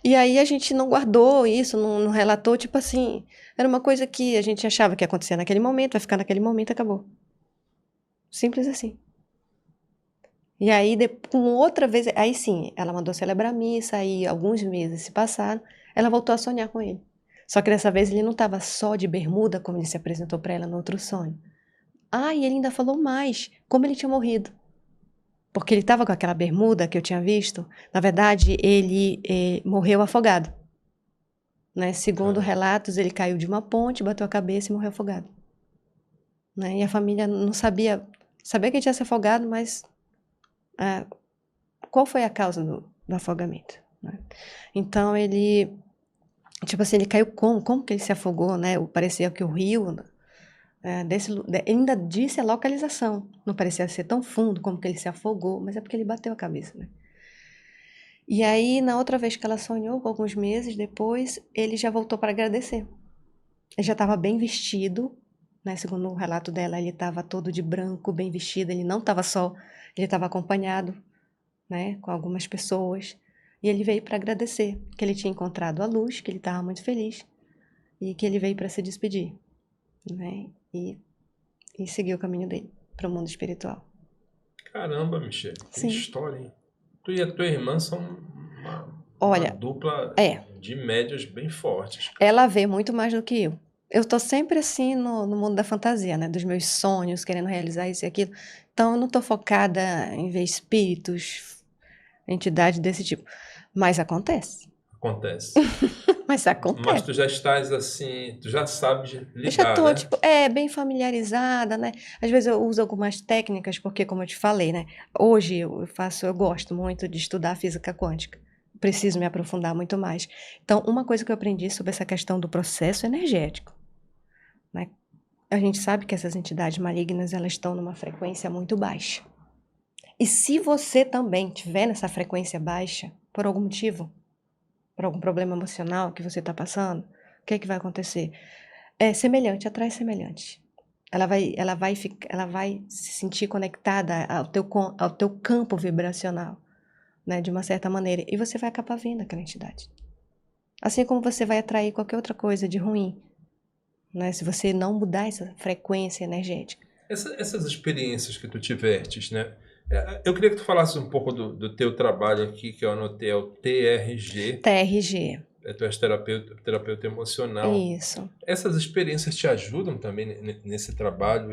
E aí a gente não guardou isso, não relatou, tipo assim, era uma coisa que a gente achava que ia acontecer naquele momento, vai ficar naquele momento, acabou. Simples assim. E aí, com outra vez, aí sim, ela mandou celebrar a missa, aí alguns meses se passaram, ela voltou a sonhar com ele. Só que dessa vez ele não estava só de bermuda, como ele se apresentou para ela no outro sonho. E ele ainda falou mais, como ele tinha morrido. Porque ele estava com aquela bermuda que eu tinha visto, na verdade, ele morreu afogado. né? Segundo relatos, ele caiu de uma ponte, bateu a cabeça e morreu afogado, né? E a família não sabia que ele tinha se afogado, mas qual foi a causa do afogamento, né? Então ele, tipo assim, ele caiu como que ele se afogou, né? Parecia que o rio, ainda disse a localização, não parecia ser tão fundo como que ele se afogou, mas é porque ele bateu a cabeça, né? E aí, na outra vez que ela sonhou, alguns meses depois, ele já voltou para agradecer. Ele já estava bem vestido, né? Segundo o relato dela, ele estava todo de branco, bem vestido, ele não estava só, ele estava acompanhado, né, com algumas pessoas. E ele veio para agradecer que ele tinha encontrado a luz, que ele estava muito feliz e que ele veio para se despedir, né? E seguir o caminho dele para o mundo espiritual. Caramba, Michele, que Sim. história, hein? Tu e a tua irmã são uma Olha, dupla de médios bem fortes. ela vê muito mais do que eu. Eu tô sempre assim no mundo da fantasia, né? Dos meus sonhos, querendo realizar isso e aquilo. Então, eu não tô focada em ver espíritos, entidades desse tipo. Mas acontece. Acontece. Mas Mas acontece. tu já estás assim, tu já sabes Eu já lidar, tô, né? tipo, bem familiarizada, né? Às vezes eu uso algumas técnicas, porque, como eu te falei, né? Hoje eu gosto muito de estudar física quântica. Preciso me aprofundar muito mais. Então, uma coisa que eu aprendi sobre essa questão do processo energético, né? A gente sabe que essas entidades malignas, elas estão numa frequência muito baixa. E se você também estiver nessa frequência baixa, por algum motivo, por algum problema emocional que você está passando, o que é que vai acontecer? Semelhante atrai semelhante. Ela vai se sentir conectada ao teu campo vibracional, né, de uma certa maneira, e você vai acabar vendo aquela entidade. Assim como você vai atrair qualquer outra coisa de ruim, né, se você não mudar essa frequência energética. Essas experiências que tu tivestes, né? Eu queria que tu falasses um pouco do teu trabalho aqui, que eu anotei, é o TRG. TRG. Tu és terapeuta emocional. Isso. Essas experiências te ajudam também nesse trabalho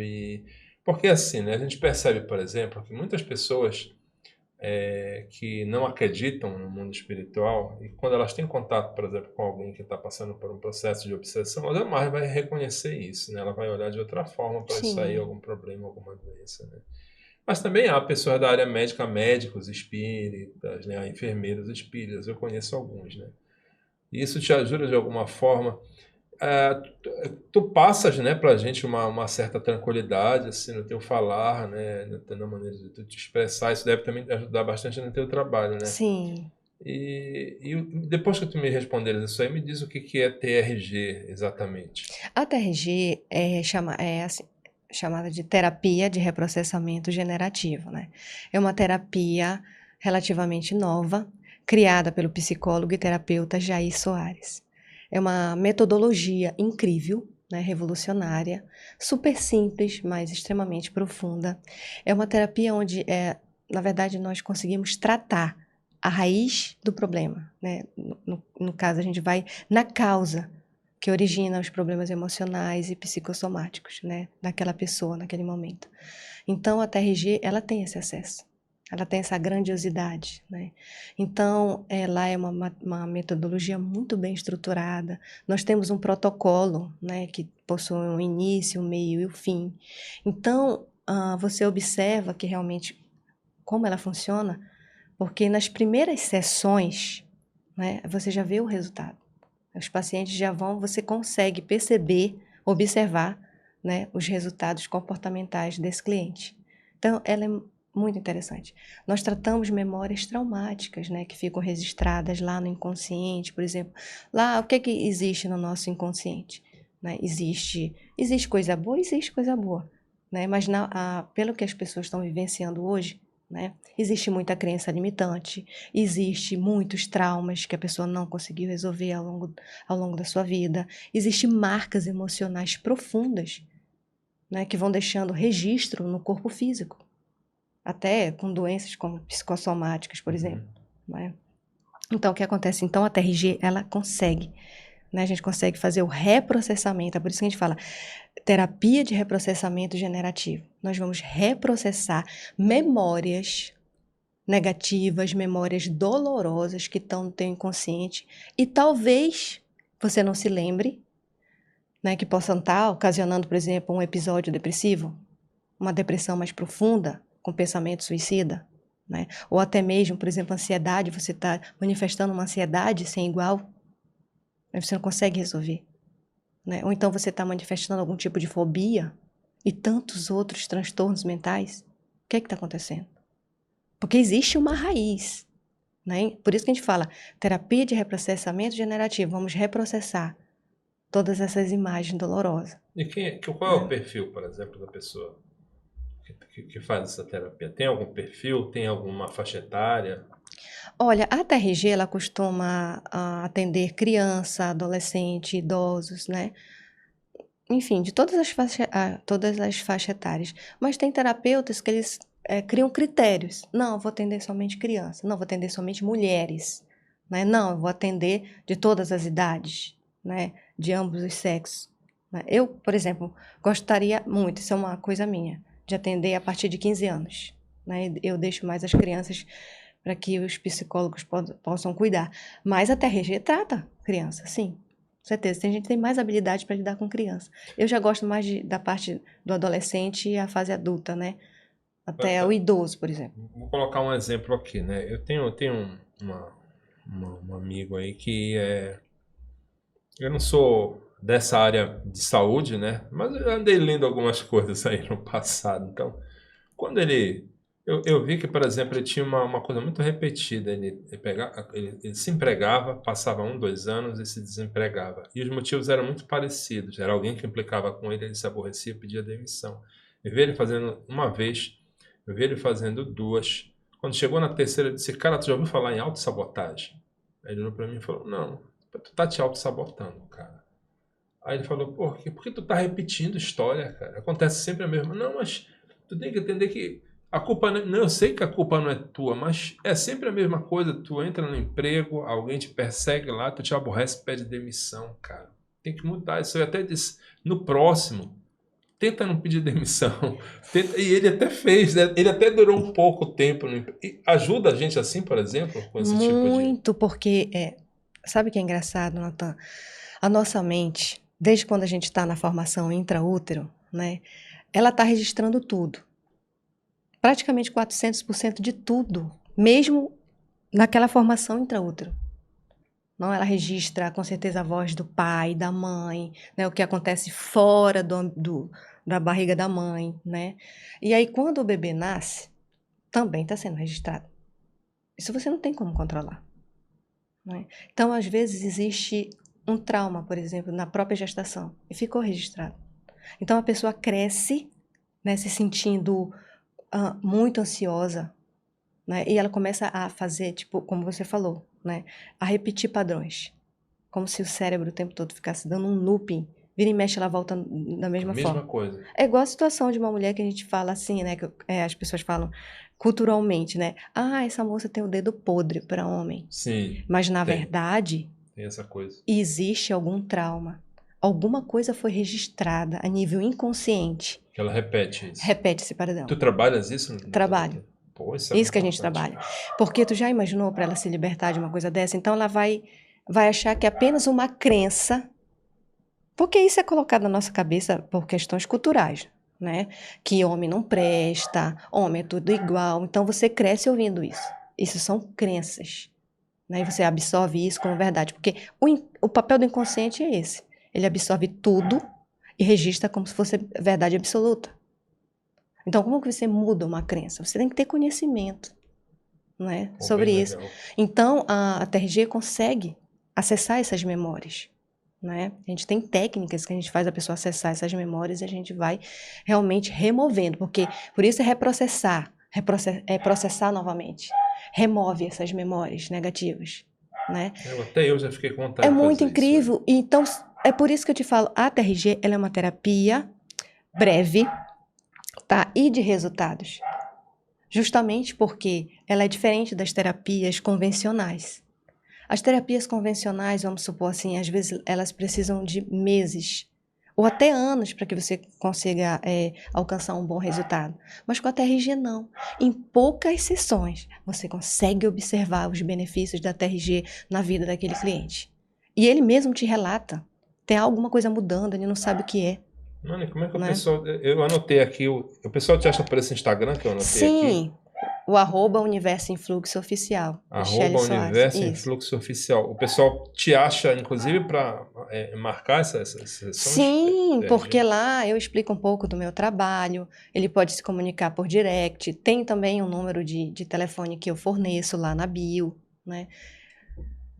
porque assim, né? A gente percebe, por exemplo, que muitas pessoas que não acreditam no mundo espiritual e quando elas têm contato, por exemplo, com alguém que está passando por um processo de obsessão, ela jamais vai reconhecer isso, né? Ela vai olhar de outra forma para isso aí, Sim. algum problema, alguma doença, né? Mas também há pessoas da área médica, médicos espíritas, né? Enfermeiros espíritas, eu conheço alguns, né? E isso te ajuda de alguma forma. Tu passas, né, para a gente uma certa tranquilidade assim, no teu falar, né, na maneira de tu te expressar. Isso deve também te ajudar bastante no teu trabalho, né? Sim. E depois que tu me responderes isso aí, me diz o que é TRG exatamente. A TRG assim, chamada de terapia de reprocessamento generativo, né? É uma terapia relativamente nova, criada pelo psicólogo e terapeuta Jair Soares. É uma metodologia incrível, né, revolucionária, super simples, mas extremamente profunda. É uma terapia onde, na verdade, nós conseguimos tratar a raiz do problema, né? No caso, a gente vai na causa que origina os problemas emocionais e psicossomáticos, né, daquela pessoa naquele momento. Então a TRG, ela tem esse acesso. Ela tem essa grandiosidade, né? Então, ela é uma metodologia muito bem estruturada. Nós temos um protocolo, né, que possui um início, um meio e o fim. Então, você observa que realmente como ela funciona, porque nas primeiras sessões, né, você já vê o resultado. Os pacientes você consegue perceber, observar, né, os resultados comportamentais desse cliente. Então, ela é muito interessante. Nós tratamos memórias traumáticas, né, que ficam registradas lá no inconsciente, por exemplo. Lá, o que existe no nosso inconsciente? Né? Existe coisa boa? Existe coisa boa. Né? Mas pelo que as pessoas estão vivenciando hoje, né, existe muita crença limitante, existe muitos traumas que a pessoa não conseguiu resolver ao longo da sua vida, existem marcas emocionais profundas, né, que vão deixando registro no corpo físico, até com doenças como psicossomáticas, por exemplo. Né? Então, o que acontece? Então, a TRG, ela consegue, né, a gente consegue fazer o reprocessamento, é por isso que a gente fala terapia de reprocessamento generativo. Nós vamos reprocessar memórias negativas, memórias dolorosas que estão no teu inconsciente e talvez você não se lembre, né, que possam estar ocasionando, por exemplo, um episódio depressivo, uma depressão mais profunda, com pensamento suicida, né? Ou até mesmo, por exemplo, ansiedade, você está manifestando uma ansiedade sem igual, aí você não consegue resolver, né? Ou então você está manifestando algum tipo de fobia e tantos outros transtornos mentais. O que é que está acontecendo? Porque existe uma raiz, né? Por isso que a gente fala terapia de reprocessamento generativo. Vamos reprocessar todas essas imagens dolorosas. E qual é o perfil, por exemplo, da pessoa que faz essa terapia? Tem algum perfil? Tem alguma faixa etária? Olha, a TRG, ela costuma atender criança, adolescente, idosos, né? Enfim, de todas as faixas etárias. Mas tem terapeutas que eles criam critérios. Não, eu vou atender somente criança. Não, eu vou atender somente mulheres. Né? Não, eu vou atender de todas as idades, né? De ambos os sexos. Né? Eu, por exemplo, gostaria muito, isso é uma coisa minha, de atender a partir de 15 anos. Né? Eu deixo mais as crianças para que os psicólogos possam cuidar. Mas a TRG trata criança, sim. Com certeza, tem gente que tem mais habilidade para lidar com criança. Eu já gosto mais da parte do adolescente e a fase adulta, né? Até o idoso, por exemplo. Vou colocar um exemplo aqui, né? Eu tenho um amigo aí que eu não sou dessa área de saúde, né? Mas eu andei lendo algumas coisas aí no passado. Então, quando eu vi que, por exemplo, ele tinha uma coisa muito repetida. Ele se empregava, passava 1, 2 anos e se desempregava. E os motivos eram muito parecidos. Era alguém que implicava com ele, ele se aborrecia, pedia demissão. Eu vi ele fazendo uma vez, eu vi ele fazendo duas. Quando chegou na terceira, eu disse, cara, tu já ouviu falar em autossabotagem? Aí ele olhou pra mim e falou, não, tu tá te autossabotando, cara. Aí ele falou, por que tu tá repetindo história, cara? Acontece sempre a mesma. Não, mas tu tem que entender que a culpa não, eu sei que a culpa não é tua, mas é sempre a mesma coisa. Tu entra no emprego, alguém te persegue lá, tu te aborrece, pede demissão, cara. Tem que mudar isso. Eu até disse, no próximo, tenta não pedir demissão. E ele até fez, né? Ele até durou um pouco tempo. E ajuda a gente assim, por exemplo, com esse tipo de... Muito, porque sabe o que é engraçado, Natan? A nossa mente, desde quando a gente está na formação intraútero, né? Ela está registrando tudo. Praticamente 400% de tudo, mesmo naquela formação intraútero. Não, ela registra com certeza a voz do pai, da mãe, né, o que acontece fora da barriga da mãe, né? E aí, quando o bebê nasce, também está sendo registrado. Isso você não tem como controlar. Né? Então, às vezes, existe um trauma, por exemplo, na própria gestação, e ficou registrado. Então, a pessoa cresce, né, se sentindo muito ansiosa, né? E ela começa a fazer, tipo, como você falou, né? A repetir padrões. Como se o cérebro o tempo todo ficasse dando um looping. Vira e mexe, ela volta da mesma A mesma forma. coisa. É igual a situação de uma mulher que a gente fala assim, né? Que as pessoas falam culturalmente, né? Ah, essa moça tem o dedo podre para homem. Sim, Mas, na tem verdade, essa coisa. existe algum trauma. Alguma coisa foi registrada a nível inconsciente. Que ela repete isso. Repete-se, perdão. Tu trabalhas isso no Trabalho. Pô, isso é Isso que a muito gente importante. trabalha. Porque tu já imaginou para ela se libertar de uma coisa dessa? Então ela vai achar que é apenas uma crença, porque isso é colocado na nossa cabeça por questões culturais, né? Que homem não presta, homem é tudo igual. Então você cresce ouvindo isso. Isso são crenças, né? E você absorve isso como verdade, porque o papel do inconsciente é esse. Ele absorve tudo e registra como se fosse verdade absoluta. Então, como que você muda uma crença? Você tem que ter conhecimento, né, sobre isso. Legal. Então, a TRG consegue acessar essas memórias, né? A gente tem técnicas que a gente faz a pessoa acessar essas memórias e a gente vai realmente removendo, porque por isso é reprocessar, processar novamente. Remove essas memórias negativas, né? Até eu já fiquei com vontade É de muito fazer incrível. isso. Então, é por isso que eu te falo, a TRG, ela é uma terapia breve, tá? E de resultados. Justamente porque ela é diferente das terapias convencionais. As terapias convencionais, vamos supor assim, às vezes elas precisam de meses ou até anos para que você consiga alcançar um bom resultado. Mas com a TRG não. Em poucas sessões você consegue observar os benefícios da TRG na vida daquele cliente. E ele mesmo te relata. Tem alguma coisa mudando, ele não sabe o que é, Mano, e como é que o né? pessoal. Eu anotei aqui, o pessoal te acha por esse Instagram que eu anotei aqui? Sim, o arroba Universo em Fluxo Oficial, Michele Arroba Soares. Universo Isso. Influxo Oficial. O pessoal te acha, inclusive, para marcar essas sessões? Sim, porque TRG? lá eu explico um pouco do meu trabalho, ele pode se comunicar por direct, tem também um número de telefone que eu forneço lá na bio, né?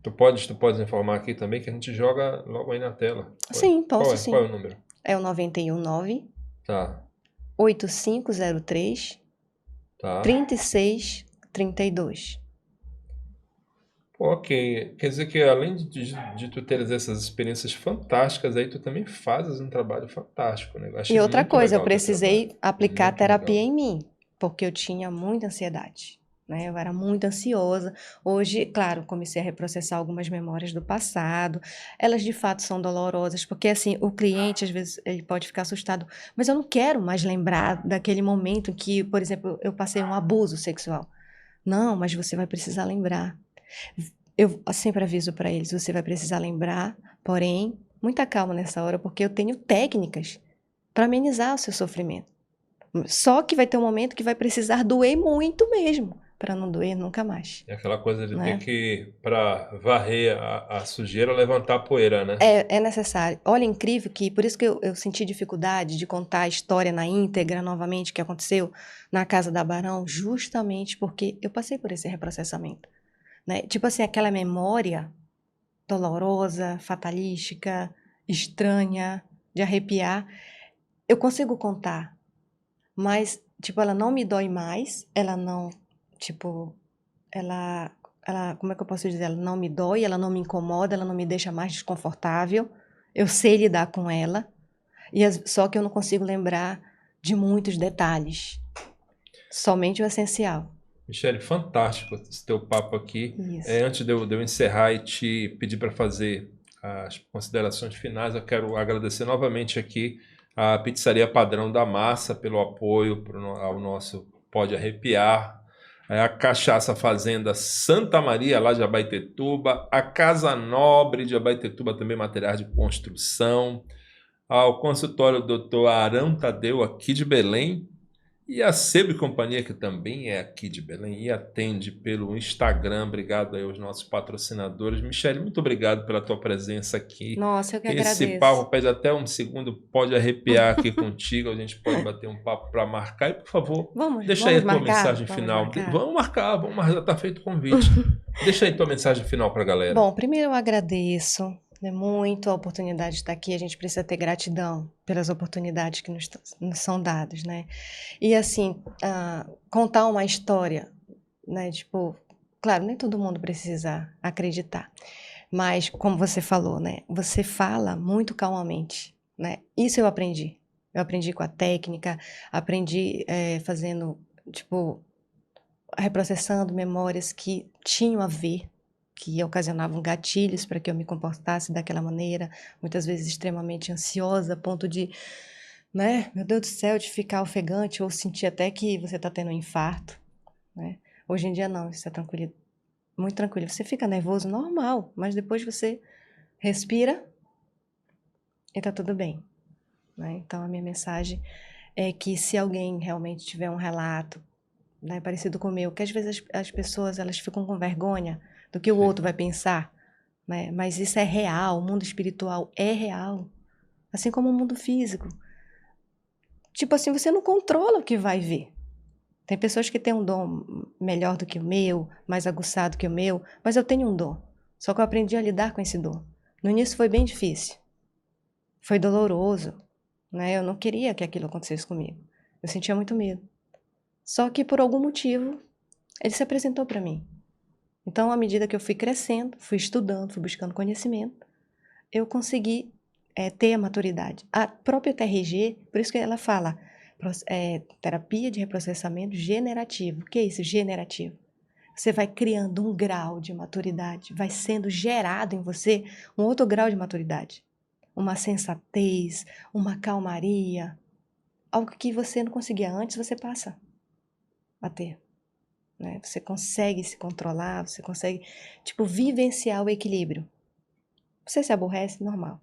Tu podes informar aqui também que a gente joga logo aí na tela. Sim, Qual posso é? Qual é sim. o número? É o 919 Tá, 8503 tá. 3632. Pô, ok. Quer dizer que além de tu teres essas experiências fantásticas aí, tu também fazes um trabalho fantástico, né? Eu E achei outra muito coisa, eu legal o teu trabalho. precisei aplicar Muito terapia legal. em mim, porque eu tinha muita ansiedade, né? Eu era muito ansiosa. Hoje, claro, comecei a reprocessar algumas memórias do passado. Elas de fato são dolorosas, porque assim, o cliente às vezes ele pode ficar assustado, mas eu não quero mais lembrar daquele momento em que, por exemplo, eu passei um abuso sexual. Não, mas você vai precisar lembrar. Eu sempre aviso para eles, você vai precisar lembrar, porém, muita calma nessa hora, porque eu tenho técnicas para amenizar o seu sofrimento. Só que vai ter um momento que vai precisar doer muito mesmo, para não doer nunca mais, É aquela coisa de ter né? que, para varrer a sujeira, levantar a poeira, né? É necessário. Olha, é incrível que, por isso que eu senti dificuldade de contar a história na íntegra novamente que aconteceu na casa da Barão, justamente porque eu passei por esse reprocessamento, né? Tipo assim, aquela memória dolorosa, fatalística, estranha, de arrepiar, eu consigo contar, mas, tipo, ela não me dói mais, ela não, tipo, ela, como é que eu posso dizer? Ela não me dói, ela não me incomoda, ela não me deixa mais desconfortável. Eu sei lidar com ela, só que eu não consigo lembrar de muitos detalhes, somente o essencial. Michele, fantástico esse teu papo aqui. Isso. Antes de eu encerrar e te pedir para fazer as considerações finais, eu quero agradecer novamente aqui a Pizzaria Padrão da Massa pelo apoio ao nosso Pode Arrepiar, a Cachaça Fazenda Santa Maria, lá de Abaetetuba, a Casa Nobre de Abaetetuba, também materiais de construção, ao consultório Dr. Arão Tadeu, aqui de Belém, e a Sebo e Companhia, que também é aqui de Belém e atende pelo Instagram. Obrigado aí aos nossos patrocinadores. Michele, muito obrigado pela tua presença aqui. Nossa, eu que Esse agradeço. papo pede até um segundo, pode arrepiar aqui contigo. A gente pode bater um papo para marcar. E, por favor, Vamos, deixa aí vamos a tua marcar? mensagem Vamos final. marcar. Vamos marcar, já está feito o convite. Deixa aí tua mensagem final para a galera. Bom, primeiro eu agradeço, né, muito a oportunidade de estar aqui. A gente precisa ter gratidão pelas oportunidades que nos são dadas, né? E assim, contar uma história, né? Tipo, claro, nem todo mundo precisa acreditar, mas como você falou, né? Você fala muito calmamente, né? Isso eu aprendi. Eu aprendi com a técnica, aprendi fazendo, tipo, reprocessando memórias que tinham a ver, que ocasionavam gatilhos para que eu me comportasse daquela maneira, muitas vezes extremamente ansiosa, a ponto de, né, meu Deus do céu, de ficar ofegante ou sentir até que você está tendo um infarto, né? Hoje em dia não, isso é tranquilo, muito tranquilo. Você fica nervoso normal, mas depois você respira e tá tudo bem, né? Então a minha mensagem é que se alguém realmente tiver um relato, né, parecido com o meu, que às vezes as pessoas elas ficam com vergonha do que o outro vai pensar, né? Mas isso é real, o mundo espiritual é real, assim como o mundo físico. Tipo assim, você não controla o que vai ver. Tem pessoas que têm um dom melhor do que o meu, mais aguçado que o meu, mas eu tenho um dom. Só que eu aprendi a lidar com esse dom. No início foi bem difícil, foi doloroso, né? Eu não queria que aquilo acontecesse comigo. Eu sentia muito medo. Só que por algum motivo ele se apresentou para mim. Então, à medida que eu fui crescendo, fui estudando, fui buscando conhecimento, eu consegui ter a maturidade. A própria TRG, por isso que ela fala, terapia de reprocessamento generativo. O que é isso, generativo? Você vai criando um grau de maturidade, vai sendo gerado em você um outro grau de maturidade. Uma sensatez, uma calmaria, algo que você não conseguia antes, você passa a ter. Né? Você consegue se controlar, você consegue, tipo, vivenciar o equilíbrio. Você se aborrece, normal.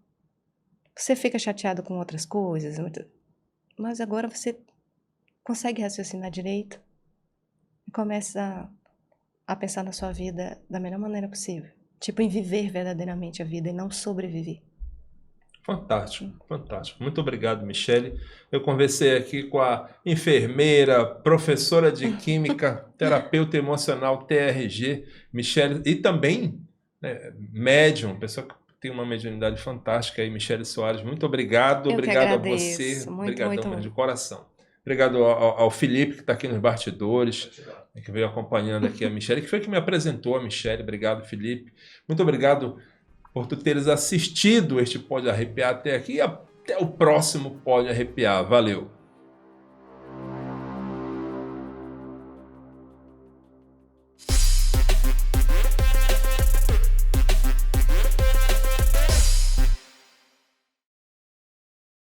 Você fica chateado com outras coisas, mas agora você consegue raciocinar direito e começa a pensar na sua vida da melhor maneira possível. Tipo, em viver verdadeiramente a vida e não sobreviver. Fantástico, fantástico. Muito obrigado, Michele. Eu conversei aqui com a enfermeira, professora de Química, terapeuta emocional TRG, Michele, e também médium, pessoa que tem uma mediunidade fantástica aí, Michele Soares. Muito obrigado, Eu que obrigado a você, agradeço. Muito, obrigadão muito, mesmo de muito. coração. Obrigado ao Felipe, que está aqui nos bastidores, que veio acompanhando aqui a Michele, que foi que me apresentou a Michele. Obrigado, Felipe. Muito obrigado por tu teres assistido este Pode Arrepiar até aqui, e até o próximo Pode Arrepiar. Valeu!